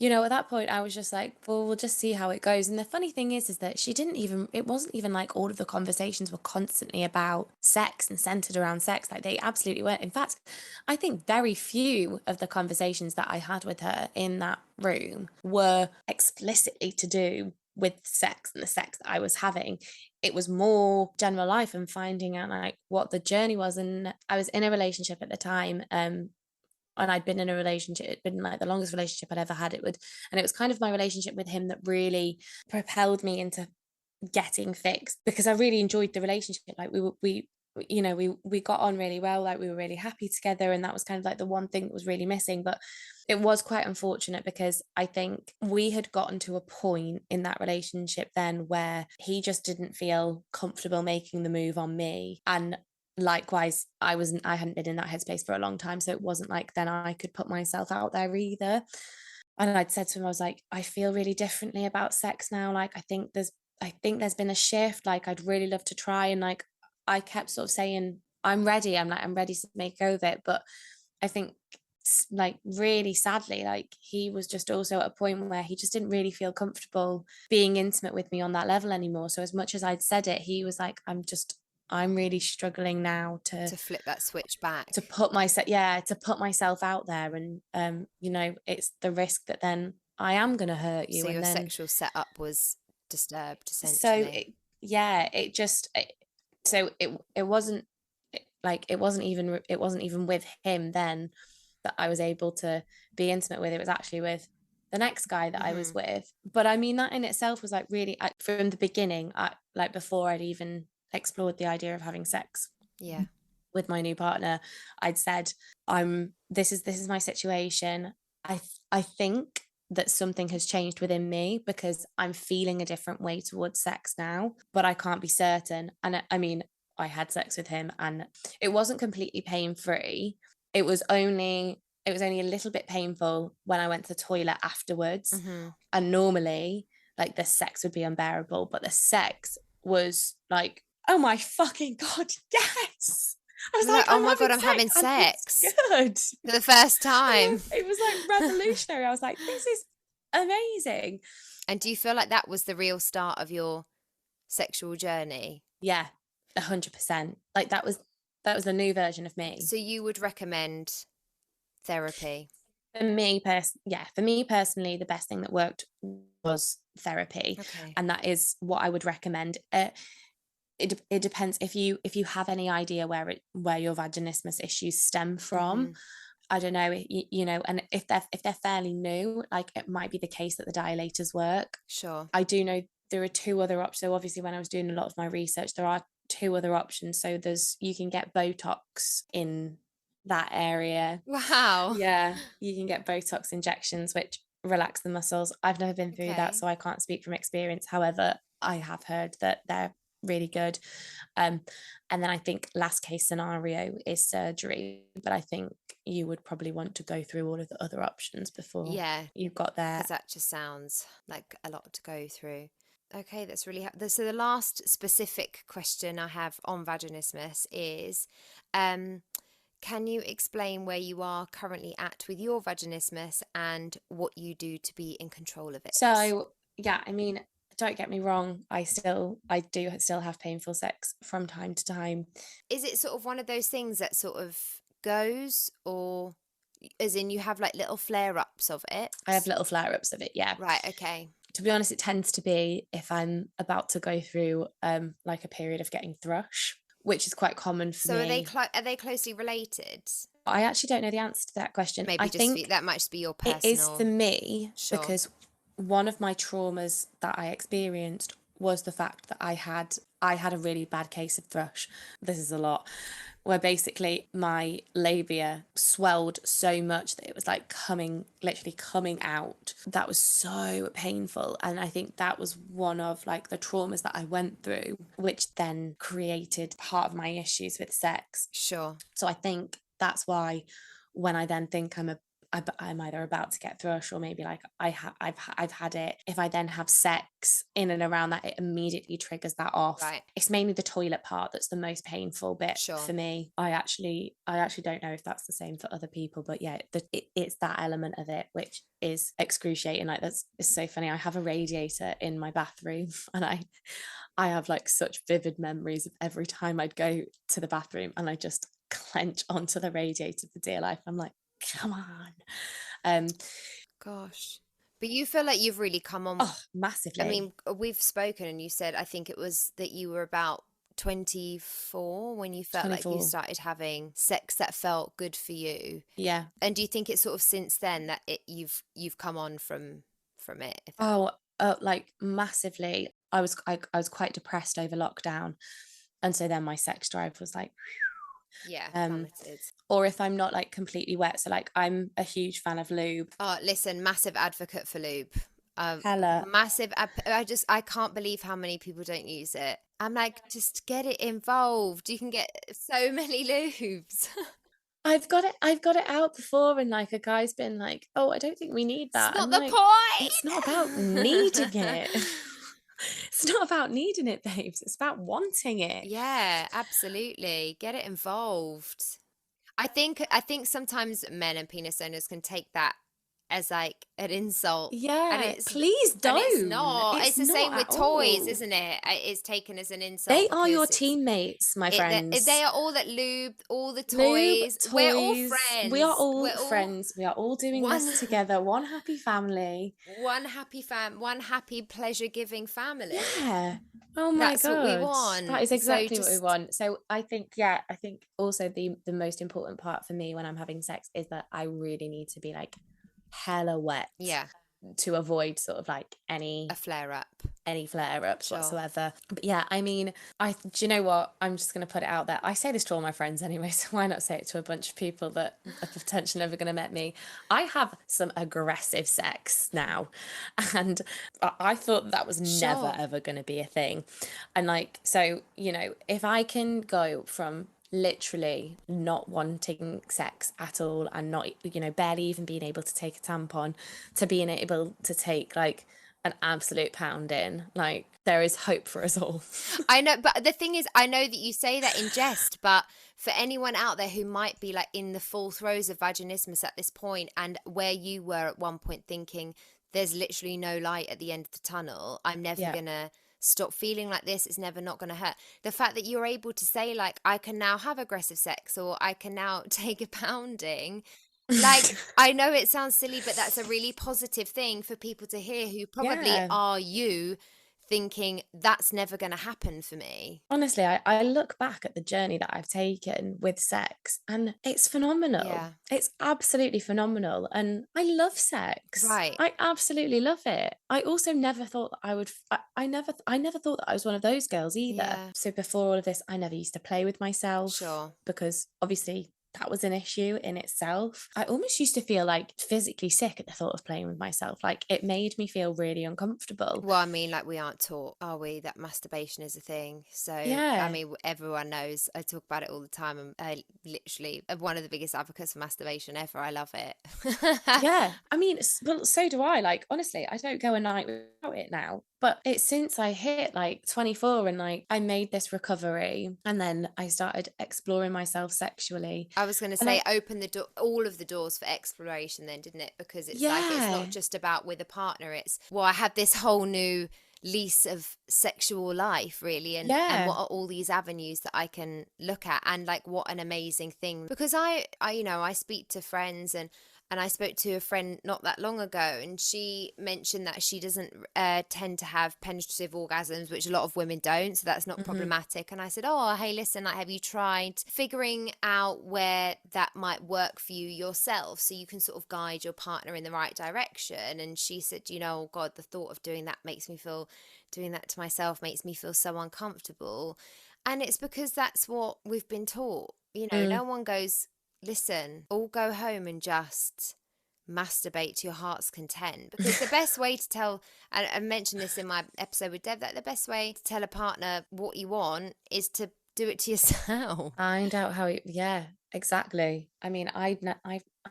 at that point, I was just like, well, we'll just see how it goes. And the funny thing is that it wasn't even like all of the conversations were constantly about sex and centered around sex. Like, they absolutely weren't. In fact, I think very few of the conversations that I had with her in that room were explicitly to do with sex and the sex that I was having. It was more general life and finding out like what the journey was. And I was in a relationship at the time, and I'd been in a relationship, it'd been like the longest relationship I'd ever had. And it was kind of my relationship with him that really propelled me into getting fixed, because I really enjoyed the relationship. Like we got on really well, like we were really happy together, and that was kind of like the one thing that was really missing. But it was quite unfortunate, because I think we had gotten to a point in that relationship then where he just didn't feel comfortable making the move on me, and likewise I hadn't been in that headspace for a long time, so it wasn't like then I could put myself out there either. And I'd said to him, I was like, I feel really differently about sex now. Like, I think there's been a shift. Like, I'd really love to try. And like, I kept sort of saying, I'm ready. I'm ready to make go of it. But I think, like, really sadly, like, he was just also at a point where he just didn't really feel comfortable being intimate with me on that level anymore. So as much as I'd said it, he was like, I'm really struggling now to flip that switch back. to put myself out there. And it's the risk that then I am going to hurt you. So and your then sexual setup was disturbed, so essentially. it wasn't like it wasn't even with him then that I was able to be intimate with. It was actually with the next guy that I was with. But I mean, that in itself was like really, from the beginning, like before I'd even explored the idea of having sex Yeah. with my new partner, I'd said, this is my situation. I think that something has changed within me because I'm feeling a different way towards sex now, but I can't be certain. And I mean, I had sex with him and it wasn't completely pain-free. It was only a little bit painful when I went to the toilet afterwards. Mm-hmm. And normally, like, the sex would be unbearable, but the sex was like, oh my fucking God, yes. I was You're like, like, oh my God, I'm having and sex it's good. for the first time. It was like revolutionary. I was like, this is amazing. And do you feel like that was the real start of your sexual journey? Yeah, 100%. Like that was the new version of me. So you would recommend therapy? For me personally, the best thing that worked was therapy. Okay. And that is what I would recommend. It depends if you have any idea where your vaginismus issues stem from. Mm-hmm. I don't know, you know, and if they're fairly new, like it might be the case that the dilators work. Sure. I do know there are two other options. So obviously when I was doing a lot of my research, there are two other options. So you can get Botox in that area. Wow. Yeah, you can get Botox injections, which relax the muscles. I've never been through that, so I can't speak from experience. However, I have heard that they're really good. And then I think last case scenario is surgery, but I think you would probably want to go through all of the other options before you got there. Because that just sounds like a lot to go through. Okay, that's really so the last specific question I have on vaginismus is, can you explain where you are currently at with your vaginismus and what you do to be in control of it? So yeah, I mean, don't get me wrong, I do still have painful sex from time to time. Is it sort of one of those things that sort of goes, or as in you have like little flare-ups of it? I have little flare-ups of it, yeah. Right, okay. To be honest, it tends to be if I'm about to go through like a period of getting thrush, which is quite common for me. So are they closely related? I actually don't know the answer to that question. Maybe I think that might just be your personal. It is for me, Sure. because one of my traumas that I experienced was the fact that I had a really bad case of thrush. This is a lot. Where basically my labia swelled so much that it was like literally coming out. That was so painful. And I think that was one of like the traumas that I went through, which then created part of my issues with sex. Sure. So I think that's why when I then think I'm either about to get thrush, or maybe like I've had it, if I then have sex in and around that, it immediately triggers that off. Right. It's mainly the toilet part that's the most painful bit for me. I actually don't know if that's the same for other people, but yeah, it's that element of it which is excruciating. Like it's so funny. I have a radiator in my bathroom and I have like such vivid memories of every time I'd go to the bathroom and I just clench onto the radiator for dear life. I'm like, come on. Gosh. But you feel like you've really come on. Oh, massively. I mean, we've spoken and you said, I think it was that you were about 24 when you felt 24. like you started having sex that felt good for you. Yeah. And do you think it's sort of since then that you've come on from it? Like massively. I was quite depressed over lockdown, and so then my sex drive was like, plummeted. Or if I'm not like completely wet, so like I'm a huge fan of lube. Oh, listen, massive advocate for lube. Hella. Massive. I can't believe how many people don't use it. I'm like, just get it involved. You can get so many lubes. I've got it out before, and like a guy's been like, "Oh, I don't think we need that." It's not I'm the like, point. It's not about needing it. It's not about needing it, babes. It's about wanting it. Yeah, absolutely. Get it involved. I think sometimes men and penis owners can take that as like an insult. Yeah, please don't. And it's not. It's the same with toys, all. Isn't it? It's taken as an insult. They are your teammates, my friends. They are all that lube, all the toys. We're all friends. We are all friends. We are all doing this together. One happy family. One happy pleasure-giving family. Yeah. Oh my God. That's what we want. That is exactly what we want. So I think also the most important part for me when I'm having sex is that I really need to be like hella wet. Yeah. to avoid sort of like any A flare up. flare-ups Sure. whatsoever. But yeah, I mean, do you know what? I'm just going to put it out there. I say this to all my friends anyway, so why not say it to a bunch of people that are potentially never going to met me? I have some aggressive sex now, and I thought that was never, Sure. ever going to be a thing. And like, so, you know, if I can go from literally not wanting sex at all and not, you know, barely even being able to take a tampon to being able to take like an absolute pounding, like there is hope for us all. I know, but the thing is, I know that you say that in jest, but for anyone out there who might be like in the full throes of vaginismus at this point, and where you were at one point thinking there's literally no light at the end of the tunnel, I'm never Yeah. gonna stop feeling like this, it's never not gonna hurt. The fact that you're able to say like, I can now have aggressive sex, or I can now take a pounding, like, I know it sounds silly, but that's a really positive thing for people to hear who probably Yeah. are you, thinking that's never going to happen for me. Honestly, I look back at the journey that I've taken with sex and it's phenomenal. Yeah. It's absolutely phenomenal. And I love sex. Right. I absolutely love it. I also never thought that I would, I never thought that I was one of those girls either. Yeah. So before all of this, I never used to play with myself Sure. because obviously that was an issue in itself. I almost used to feel like physically sick at the thought of playing with myself. Like it made me feel really uncomfortable. Well, I mean, like, we aren't taught, are we, that masturbation is a thing? So, I Yeah. mean, everyone knows. I talk about it all the time. I'm literally one of the biggest advocates for masturbation ever. I love it. Yeah, I mean, well, so do I. Like, honestly, I don't go a night without it now. But it's since I hit like 24 and like I made this recovery and then I started exploring myself sexually. I was going to And say, open the door, all of the doors for exploration then, didn't it? Because it's like, it's yeah, not just about with a partner. It's, well, I had this whole new lease of sexual life, really. And yeah, what are all these avenues that I can look at? And like, what an amazing thing. Because you know, I speak to friends, and I spoke to a friend not that long ago, and she mentioned that she doesn't tend to have penetrative orgasms, which a lot of women don't, so that's not problematic. And I said, oh, hey, listen, like, have you tried figuring out where that might work for you yourself, so you can sort of guide your partner in the right direction? And she said, you know, oh God, the thought of doing that doing that to myself makes me feel so uncomfortable. And it's because that's what we've been taught. You know, mm, no one goes, listen, all go home and just masturbate to your heart's content. Because the best way to tell, and I mentioned this in my episode with Deb, that the best way to tell a partner what you want is to do it to yourself. find out how. Yeah, exactly. I mean, I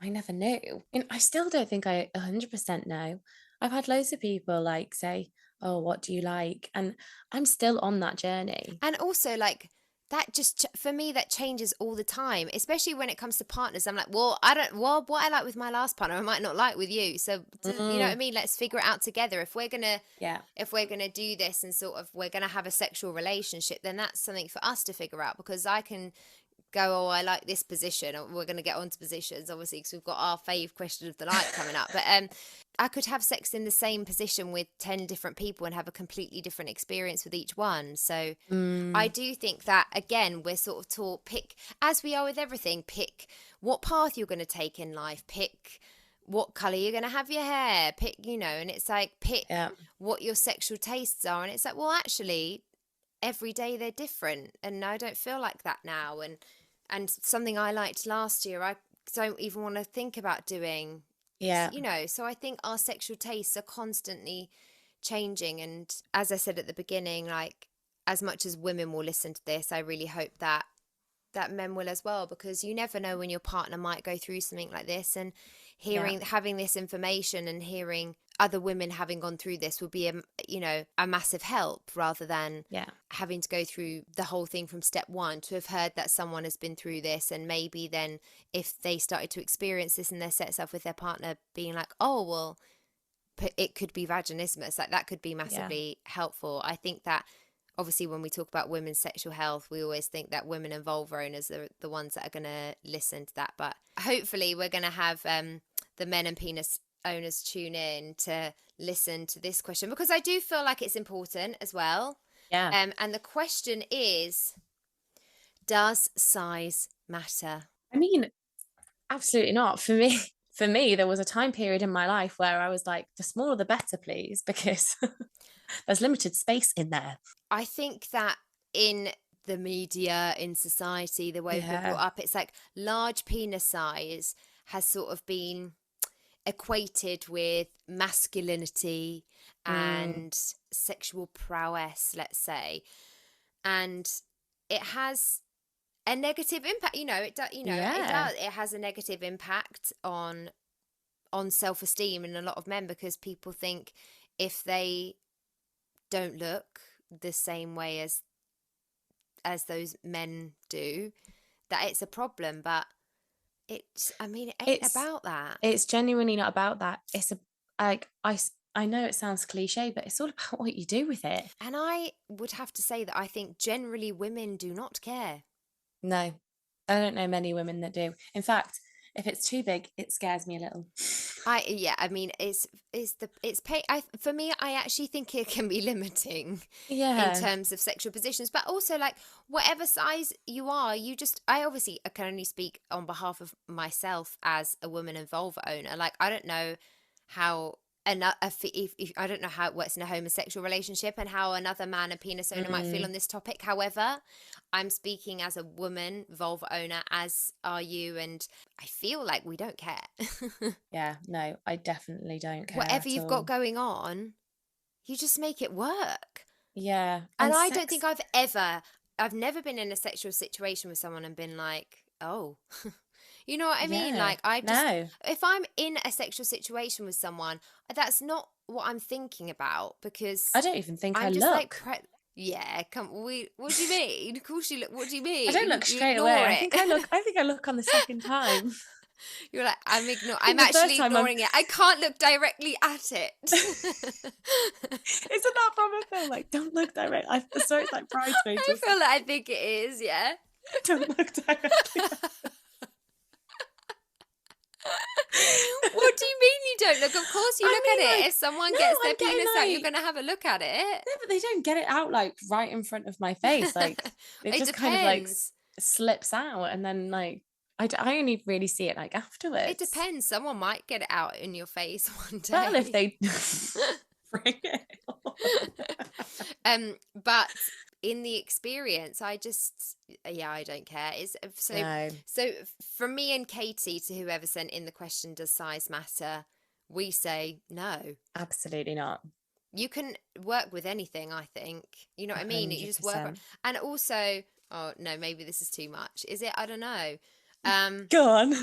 never knew, and I still don't think I 100% know. I've had loads of people like say, "Oh, what do you like?" And I'm still on that journey. And also, like, that just for me, that changes all the time, especially when it comes to partners. I'm like, well, I don't, well, what I like with my last partner I might not like with you, so you know what I Mm, mean, let's figure it out together. yeah. If we're gonna do this and sort of we're gonna have a sexual relationship, then that's something for us to figure out. Because I can go, oh, I like this position, or we're going to get onto positions obviously because we've got our fave question of the night coming up, but I could have sex in the same position with 10 different people and have a completely different experience with each one. So I Mm, do think that, again, we're sort of taught, pick, as we are with everything, pick what path you're going to take in life, pick what color you're going to have your hair, pick, you know, and it's like, pick yeah. what your sexual tastes are. And it's like, well, actually, every day they're different, and I don't feel like that now. And something I liked last year, I don't even want to think about doing, Yeah. you know. So I think our sexual tastes are constantly changing. And as I said at the beginning, like, as much as women will listen to this, I really hope that men will as well, because you never know when your partner might go through something like this. And Yeah. having this information and hearing other women having gone through this would be a massive help, rather than Yeah. having to go through the whole thing from step one. To have heard that someone has been through this, and maybe then if they started to experience this in their sex life with their partner, being like, oh, well, it could be vaginismus, like that could be Yeah. massively helpful. I think that obviously when we talk about women's sexual health, we always think that women and vulva owners are the ones that are going to listen to that, but hopefully we're going to have the men and penis owners tune in to listen to this question, because I do feel like it's important as well. Yeah. And the question is, does size matter? I mean, absolutely not for me. for me, there was a time period in my life where I was like, the smaller the better, please, because there's limited space in there. I think that in the media, in society, the way we've been Yeah. brought up, it's like large penis size has sort of been equated with masculinity and sexual prowess, let's say, and it has a negative impact. It does. It has a negative impact on self-esteem in a lot of men, because people think if they don't look the same way as those men do, that it's a problem. But it ain't about that. It's genuinely not about that. It's I know it sounds cliche, but it's all about what you do with it. And I would have to say that I think generally women do not care. No, I don't know many women that do. In fact, if it's too big, it scares me a little. For me, I actually think it can be limiting Yeah. in terms of sexual positions, but also like whatever size you are, I obviously can only speak on behalf of myself as a woman and vulva owner. Like, I don't know how if I don't know how it works in a homosexual relationship and how another man and penis owner might feel on this topic. However, I'm speaking as a woman, vulva owner, as are you, and I feel like we don't care. Yeah, no, I definitely don't care. Whatever you've got going on, you just make it work. Yeah. And I don't think I've never been in a sexual situation with someone and been like, oh, you know what I mean? Like, if I'm in a sexual situation with someone, that's not what I'm thinking about, because I don't even think I'm I just look. like, what do you mean? Of course you look. What do you mean? I don't look straight away. I think I look on the second time. You're like, I'm actually ignoring it. I can't look directly at it. Isn't that from a film? Like, don't look directly. So it's like Bridesmaids. I think it is, yeah. Don't look directly. What do you mean you don't look? Of course you look at it. Like, if someone gets their penis out, you're going to have a look at it. No, but they don't get it out like right in front of my face. Like, it just depends. kind of like slips out, and then like I only really see it like afterwards. It depends. Someone might get it out in your face one day. Well, if they bring it. But in the experience, I don't care. So from me and Katie to whoever sent in the question, does size matter? We say no. Absolutely not. You can work with anything, I think. You know what 100%. I mean? You just work. And also, oh no, maybe this is too much. Is it? I don't know. Go on.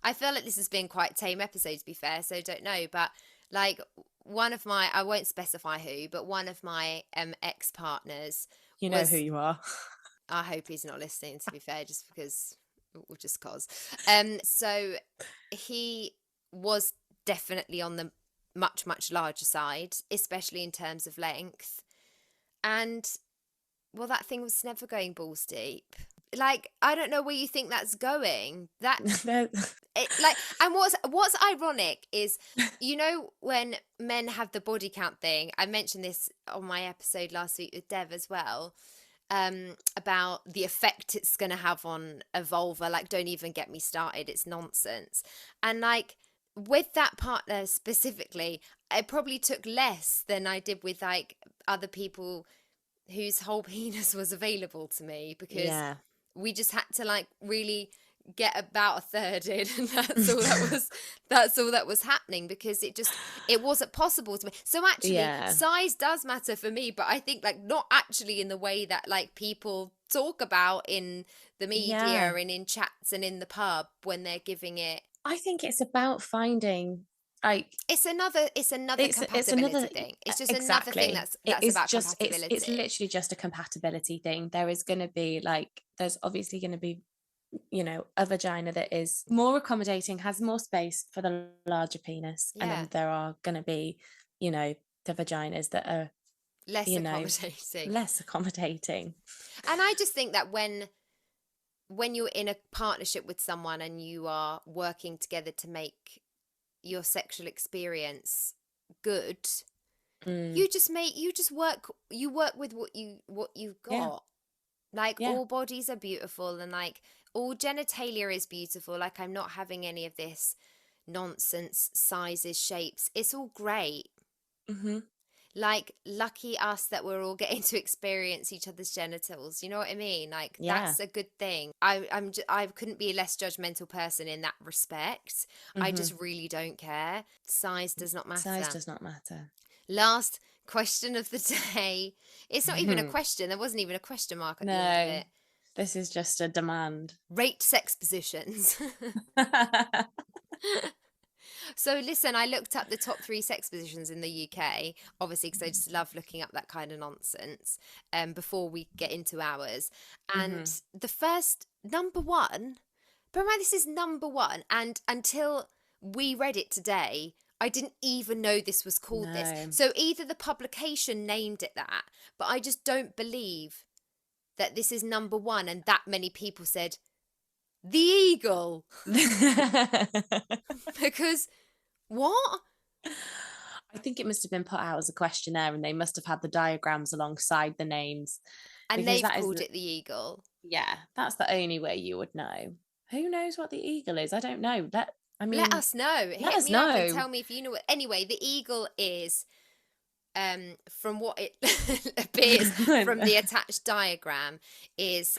I feel like this has been quite a tame episode, to be fair, so don't know. But like, one of my, I won't specify who, but one of my ex-partners. You know who you are. I hope he's not listening, to be fair, just because. So he was definitely on the much, much larger side, especially in terms of length. And, well, that thing was never going balls deep. Like, I don't know where you think that's going. And what's ironic is, when men have the body count thing, I mentioned this on my episode last week with Dev as well, about the effect it's going to have on a vulva. Like, don't even get me started. It's nonsense. And like, with that partner specifically, it probably took less than I did with like other people whose whole penis was available to me, because we just had to like really get about a third in, and that's all that was happening, because it wasn't possible to me. So actually, size does matter for me, but I think like not actually in the way that like people talk about in the media and in chats and in the pub when they're giving it. I think it's about finding like it's another compatibility thing. It's just another thing that's about compatibility. It's literally just a compatibility thing. There is going to be like, there's obviously going to be, a vagina that is more accommodating, has more space for the larger penis, and then there are going to be, the vaginas that are less accommodating. And I just think that when you're in a partnership with someone and you are working together to make your sexual experience good, you work with what you've got. Like, all bodies are beautiful, and like all genitalia is beautiful. Like, I'm not having any of this nonsense, sizes, shapes. It's all great. Mm-hmm. Like, lucky us that we're all getting to experience each other's genitals. You know what I mean? Like, Yeah. that's a good thing. I couldn't be a less judgmental person in that respect. I just really don't care. Size does not matter. Size does not matter. Last question of the day. It's not even a question. There wasn't even a question mark at the end of it. This is just a demand. Rate sex positions. So listen, I looked up the top 3 sex positions in the UK, obviously, because I just love looking up that kind of nonsense before we get into ours. And the first, number 1, but remember, this is number 1, and until we read it today, I didn't even know this was called this. So either the publication named it that, but I just don't believe that this is number 1 and that many people said the eagle. Because what? I think it must have been put out as a questionnaire, and they must have had the diagrams alongside the names. And they've called it the eagle. Yeah, that's the only way you would know. Who knows what the eagle is? I don't know. Let us know. Hit me up and tell me if you know what. Anyway, the eagle is, from what it appears from the attached diagram, is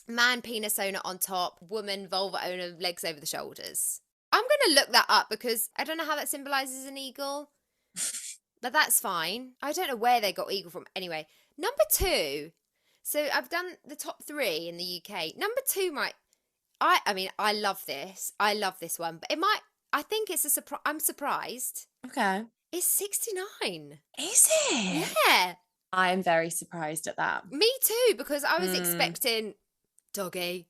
man penis owner on top, woman vulva owner, legs over the shoulders. I'm going to look that up because I don't know how that symbolizes an eagle, but that's fine. I don't know where they got eagle from. Anyway, number 2. So I've done the top 3 in the UK. Number 2 might, I mean, I love this. I love this one, but it might, I think it's a surprise. I'm surprised. Okay. It's 69. Is it? Yeah. I am very surprised at that. Me too, because I was expecting doggy.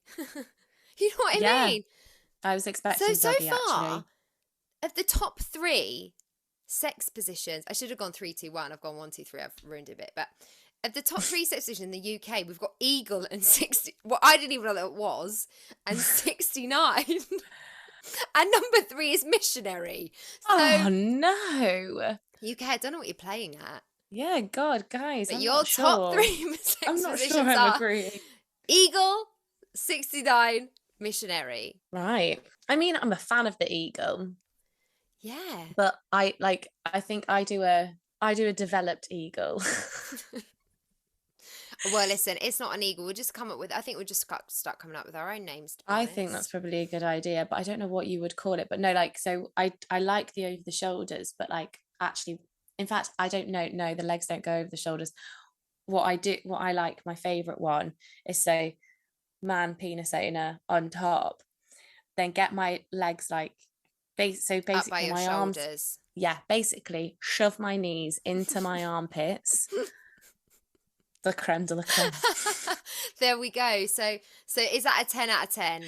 You know what I mean? I was expecting so doggy, far, actually. Of the top 3 sex positions, I should have gone 3, 2, 1. I've gone 1, 2, 3. I've ruined it a bit. But of the top 3 sex positions in the UK, we've got eagle and 60. Well, I didn't even know that it was. And 69. And number 3 is missionary. So, oh, no. UK, I don't know what you're playing at. Yeah, God, guys. But I'm your not top sure. 3 sex I'm not positions sure I'm are agreeing. eagle, 69, missionary. Right. I mean, I'm a fan of the eagle. Yeah. But I think I do a developed eagle. Well, listen, it's not an eagle. We'll just come up with, I think we'll just start coming up with our own names. I think that's probably a good idea, but I don't know what you would call it. But no, like, so I like the over the shoulders, but like, actually, in fact, I don't know. No, the legs don't go over the shoulders. What I like, my favorite one is, so man penis owner on top, then get my legs like, so basically up by your my shoulders. arms, yeah, basically shove my knees into my armpits. The creme de la creme. There we go. So is that a 10 out of 10?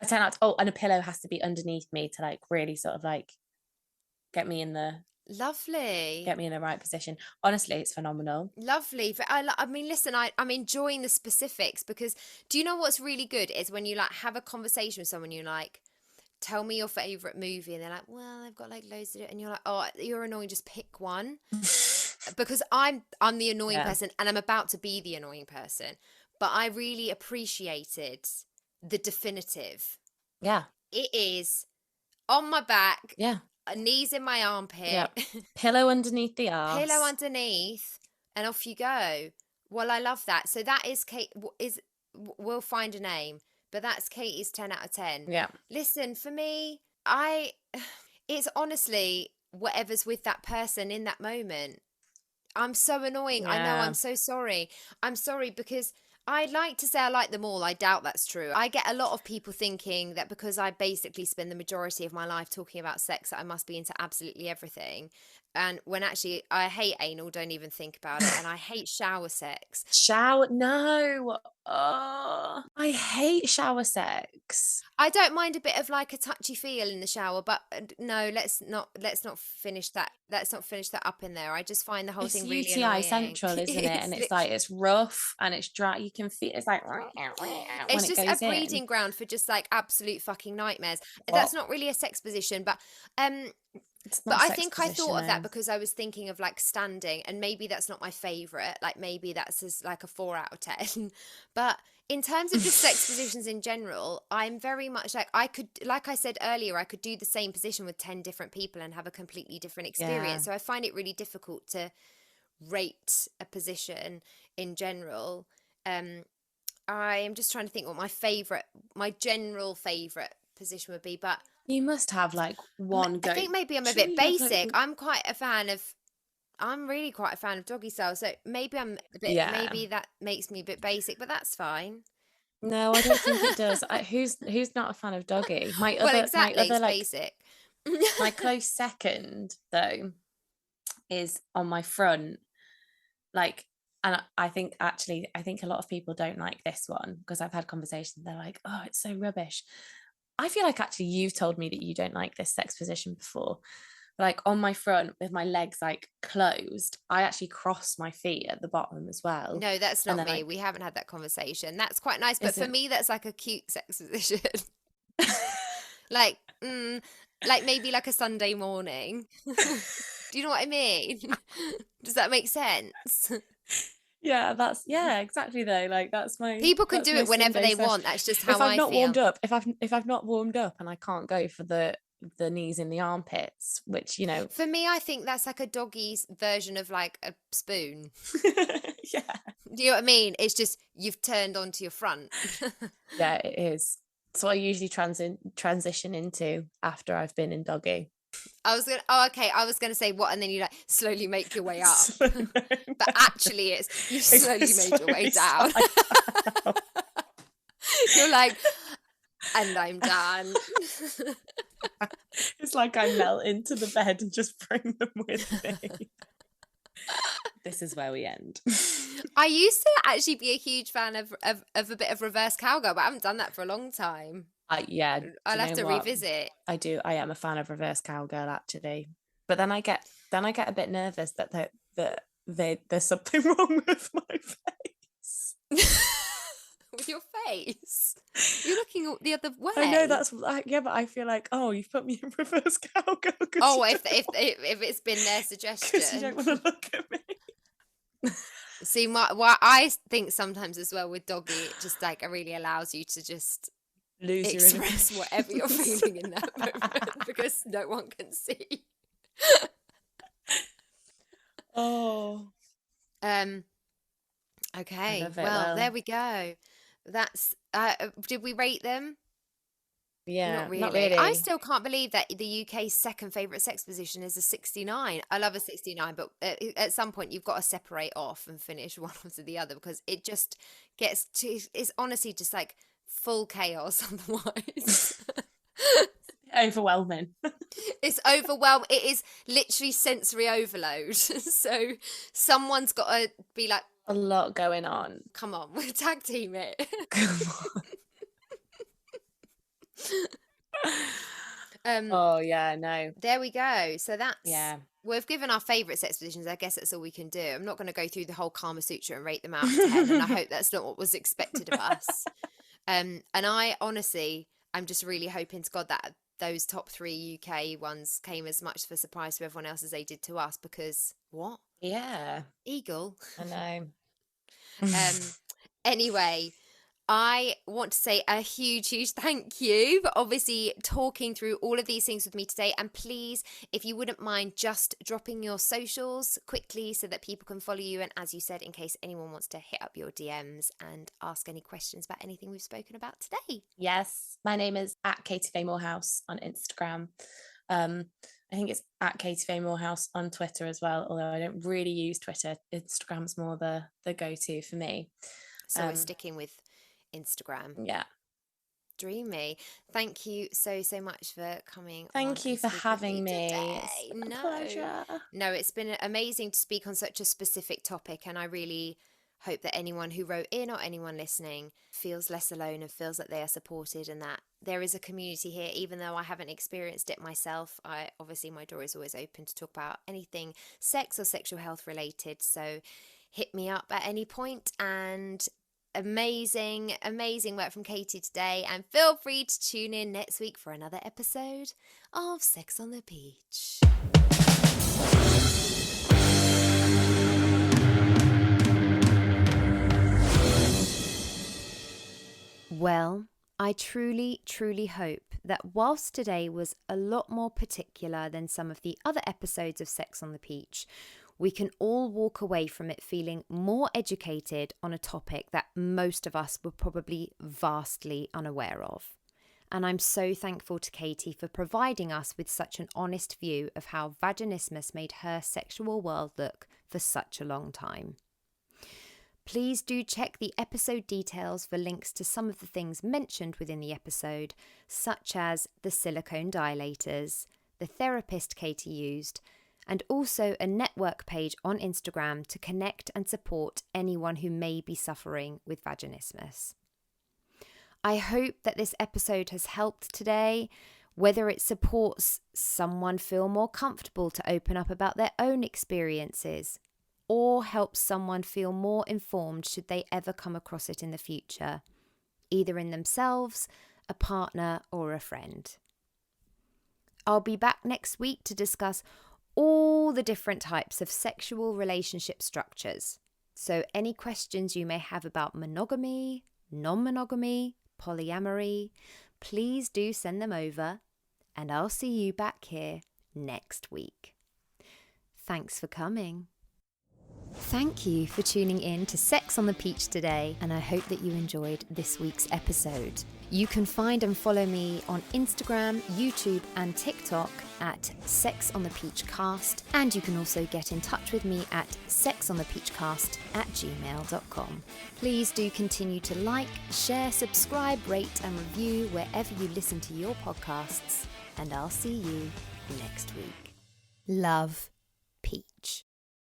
A 10 out of, oh, and a pillow has to be underneath me to like really sort of like get me in the right position. Honestly, it's phenomenal. Lovely. But I mean, listen, I'm enjoying the specifics, because do you know what's really good is when you like have a conversation with someone, you're like, tell me your favorite movie, and they're like, well, I've got like loads of it, and you're like, oh, you're annoying, just pick one. Because I'm the annoying person, and I'm about to be the annoying person, but I really appreciated the definitive. Yeah, it is on my back. Yeah, knees in my armpit. Yeah. Pillow underneath the arse. Pillow underneath, and off you go. Well, I love that. So that is Kate. We'll find a name, but that's Katie's 10 out of 10. Yeah. Listen, for me, it's honestly whatever's with that person in that moment. I'm so annoying. I know. I'm so sorry. I'm sorry, because I'd like to say I like them all. I doubt that's true. I get a lot of people thinking that because I basically spend the majority of my life talking about sex, that I must be into absolutely everything. And when actually I hate anal, don't even think about it. And I hate shower sex. No. Oh, I hate shower sex. I don't mind a bit of like a touchy feel in the shower, but no, let's not finish that. Let's not finish that up in there. I just find the whole thing really UTI annoying. central, isn't it? And it's like, it's rough and it's dry. You can feel it's like it's just a breeding ground for just like absolute fucking nightmares. That's not really a sex position, but It's But not I sex think I thought of that position because I was thinking of like standing, and maybe that's not my favorite. Like maybe that's like a 4 out of 10. But in terms of just sex positions in general, I'm very much like like I said earlier, I could do the same position with 10 different people and have a completely different yeah. experience. So I find it really difficult to rate a position in general. I am just trying to think what my general favorite position would be, but You must have like one I go. think maybe I'm a Surely bit you have like basic. I'm really quite a fan of doggy style. So maybe yeah. maybe that makes me a bit basic, but that's fine. No, I don't think it does. Who's not a fan of doggy? Well, exactly. It's Like basic. my close second though is on my front. Like, and I think actually I think a lot of people don't like this one because I've had conversations. They're like, oh, it's so rubbish. I feel like actually you've told me that you don't like this sex position before. Like on my front with my legs like closed, I actually cross my feet at the bottom as well. No, that's And not then me. We haven't had that conversation. That's quite nice, but is for it me, that's like a cute sex position. Like, like maybe like a Sunday morning. Do you know what I mean? Does that make sense? yeah, exactly though. Like People can that's do my it whenever Sunday they sesh. want. That's just If how I've I not warmed feel. up, if I've not warmed up and I can't go for the knees in the armpits, which For me, I think that's like a doggy's version of like a spoon. yeah. Do you know what I mean? It's just you've turned onto your front. Yeah, it is. So I usually transition into after I've been in doggy. I was gonna say what, and then you like slowly make your way up. So, no, But no. actually you've slowly made your way Slowly down. slide down. You're like, and I'm done. It's like I melt into the bed and just bring them with me. This is where we end. I used to actually be a huge fan of a bit of reverse cowgirl, but I haven't done that for a long time. Yeah, I'll have to what? revisit. I do. I am a fan of reverse cowgirl actually, but then I get a bit nervous that there's something wrong with my face. With your face, you're looking the other way. I know that's yeah, but I feel like, oh, you've put me in reverse cowgirl. Oh, if it's been their suggestion, because you don't want to look at me. See, what I think sometimes as well with doggy, it just like it really allows you to just Lose express your whatever you're feeling in that moment because no one can see. Oh. Okay. love it. Well, there we go. That's did we rate them? Yeah, Not really. I still can't believe that the UK's second favourite sex position is a 69. I love a 69, but at some point you've got to separate off and finish one after the other because it just gets to, it's honestly just like full chaos otherwise. Overwhelming. It's overwhelming. It is literally sensory overload. So someone's got to be like, A lot going on. come on, we'll tag team it. Come on. Oh yeah, no. There we go. So Yeah. we've given our favourite sex positions. I guess that's all we can do. I'm not going to go through the whole Kama Sutra and rate them out of 10, and I hope that's not what was expected of us. And I honestly, I'm just really hoping to God that those top 3 UK ones came as much of a surprise to everyone else as they did to us, because what? Yeah. Eagle. I know. Anyway, I want to say a huge thank you for obviously talking through all of these things with me today. And please, if you wouldn't mind just dropping your socials quickly so that people can follow you. And as you said, in case anyone wants to hit up your DMs and ask any questions about anything we've spoken about today. Yes. My name is @Katie on Instagram. I think it's @Katie Moorhouse on Twitter as well, although I don't really use Twitter. Instagram's more the go-to for me. So we're sticking with Instagram. Yeah. Dreamy. Thank you so much for coming. Thank you for having me. It's a pleasure. No, it's been amazing to speak on such a specific topic, and I really hope that anyone who wrote in or anyone listening feels less alone and feels that they are supported, and that there is a community here. Even though I haven't experienced it myself, obviously my door is always open to talk about anything sex or sexual health related. So hit me up at any point, and amazing work from Katie today, and feel free to tune in next week for another episode of Sex on the Beach. Well, I truly hope that whilst today was a lot more particular than some of the other episodes of Sex on the Beach, we can all walk away from it feeling more educated on a topic that most of us were probably vastly unaware of. And I'm so thankful to Katie for providing us with such an honest view of how vaginismus made her sexual world look for such a long time. Please do check the episode details for links to some of the things mentioned within the episode, such as the silicone dilators, the therapist Katie used, and also a network page on Instagram to connect and support anyone who may be suffering with vaginismus. I hope that this episode has helped today, whether it supports someone feel more comfortable to open up about their own experiences, or helps someone feel more informed should they ever come across it in the future, either in themselves, a partner, or a friend. I'll be back next week to discuss all the different types of sexual relationship structures. So any questions you may have about monogamy, non-monogamy, polyamory, please do send them over, and I'll see you back here next week. Thanks for coming. Thank you for tuning in to Sex on the Beach today, and I hope that you enjoyed this week's episode. You can find and follow me on Instagram, YouTube and TikTok at Sex on the Beach Cast, and you can also get in touch with me at sexonthebeachcast@gmail.com. Please do continue to like, share, subscribe, rate and review wherever you listen to your podcasts, and I'll see you next week. Love.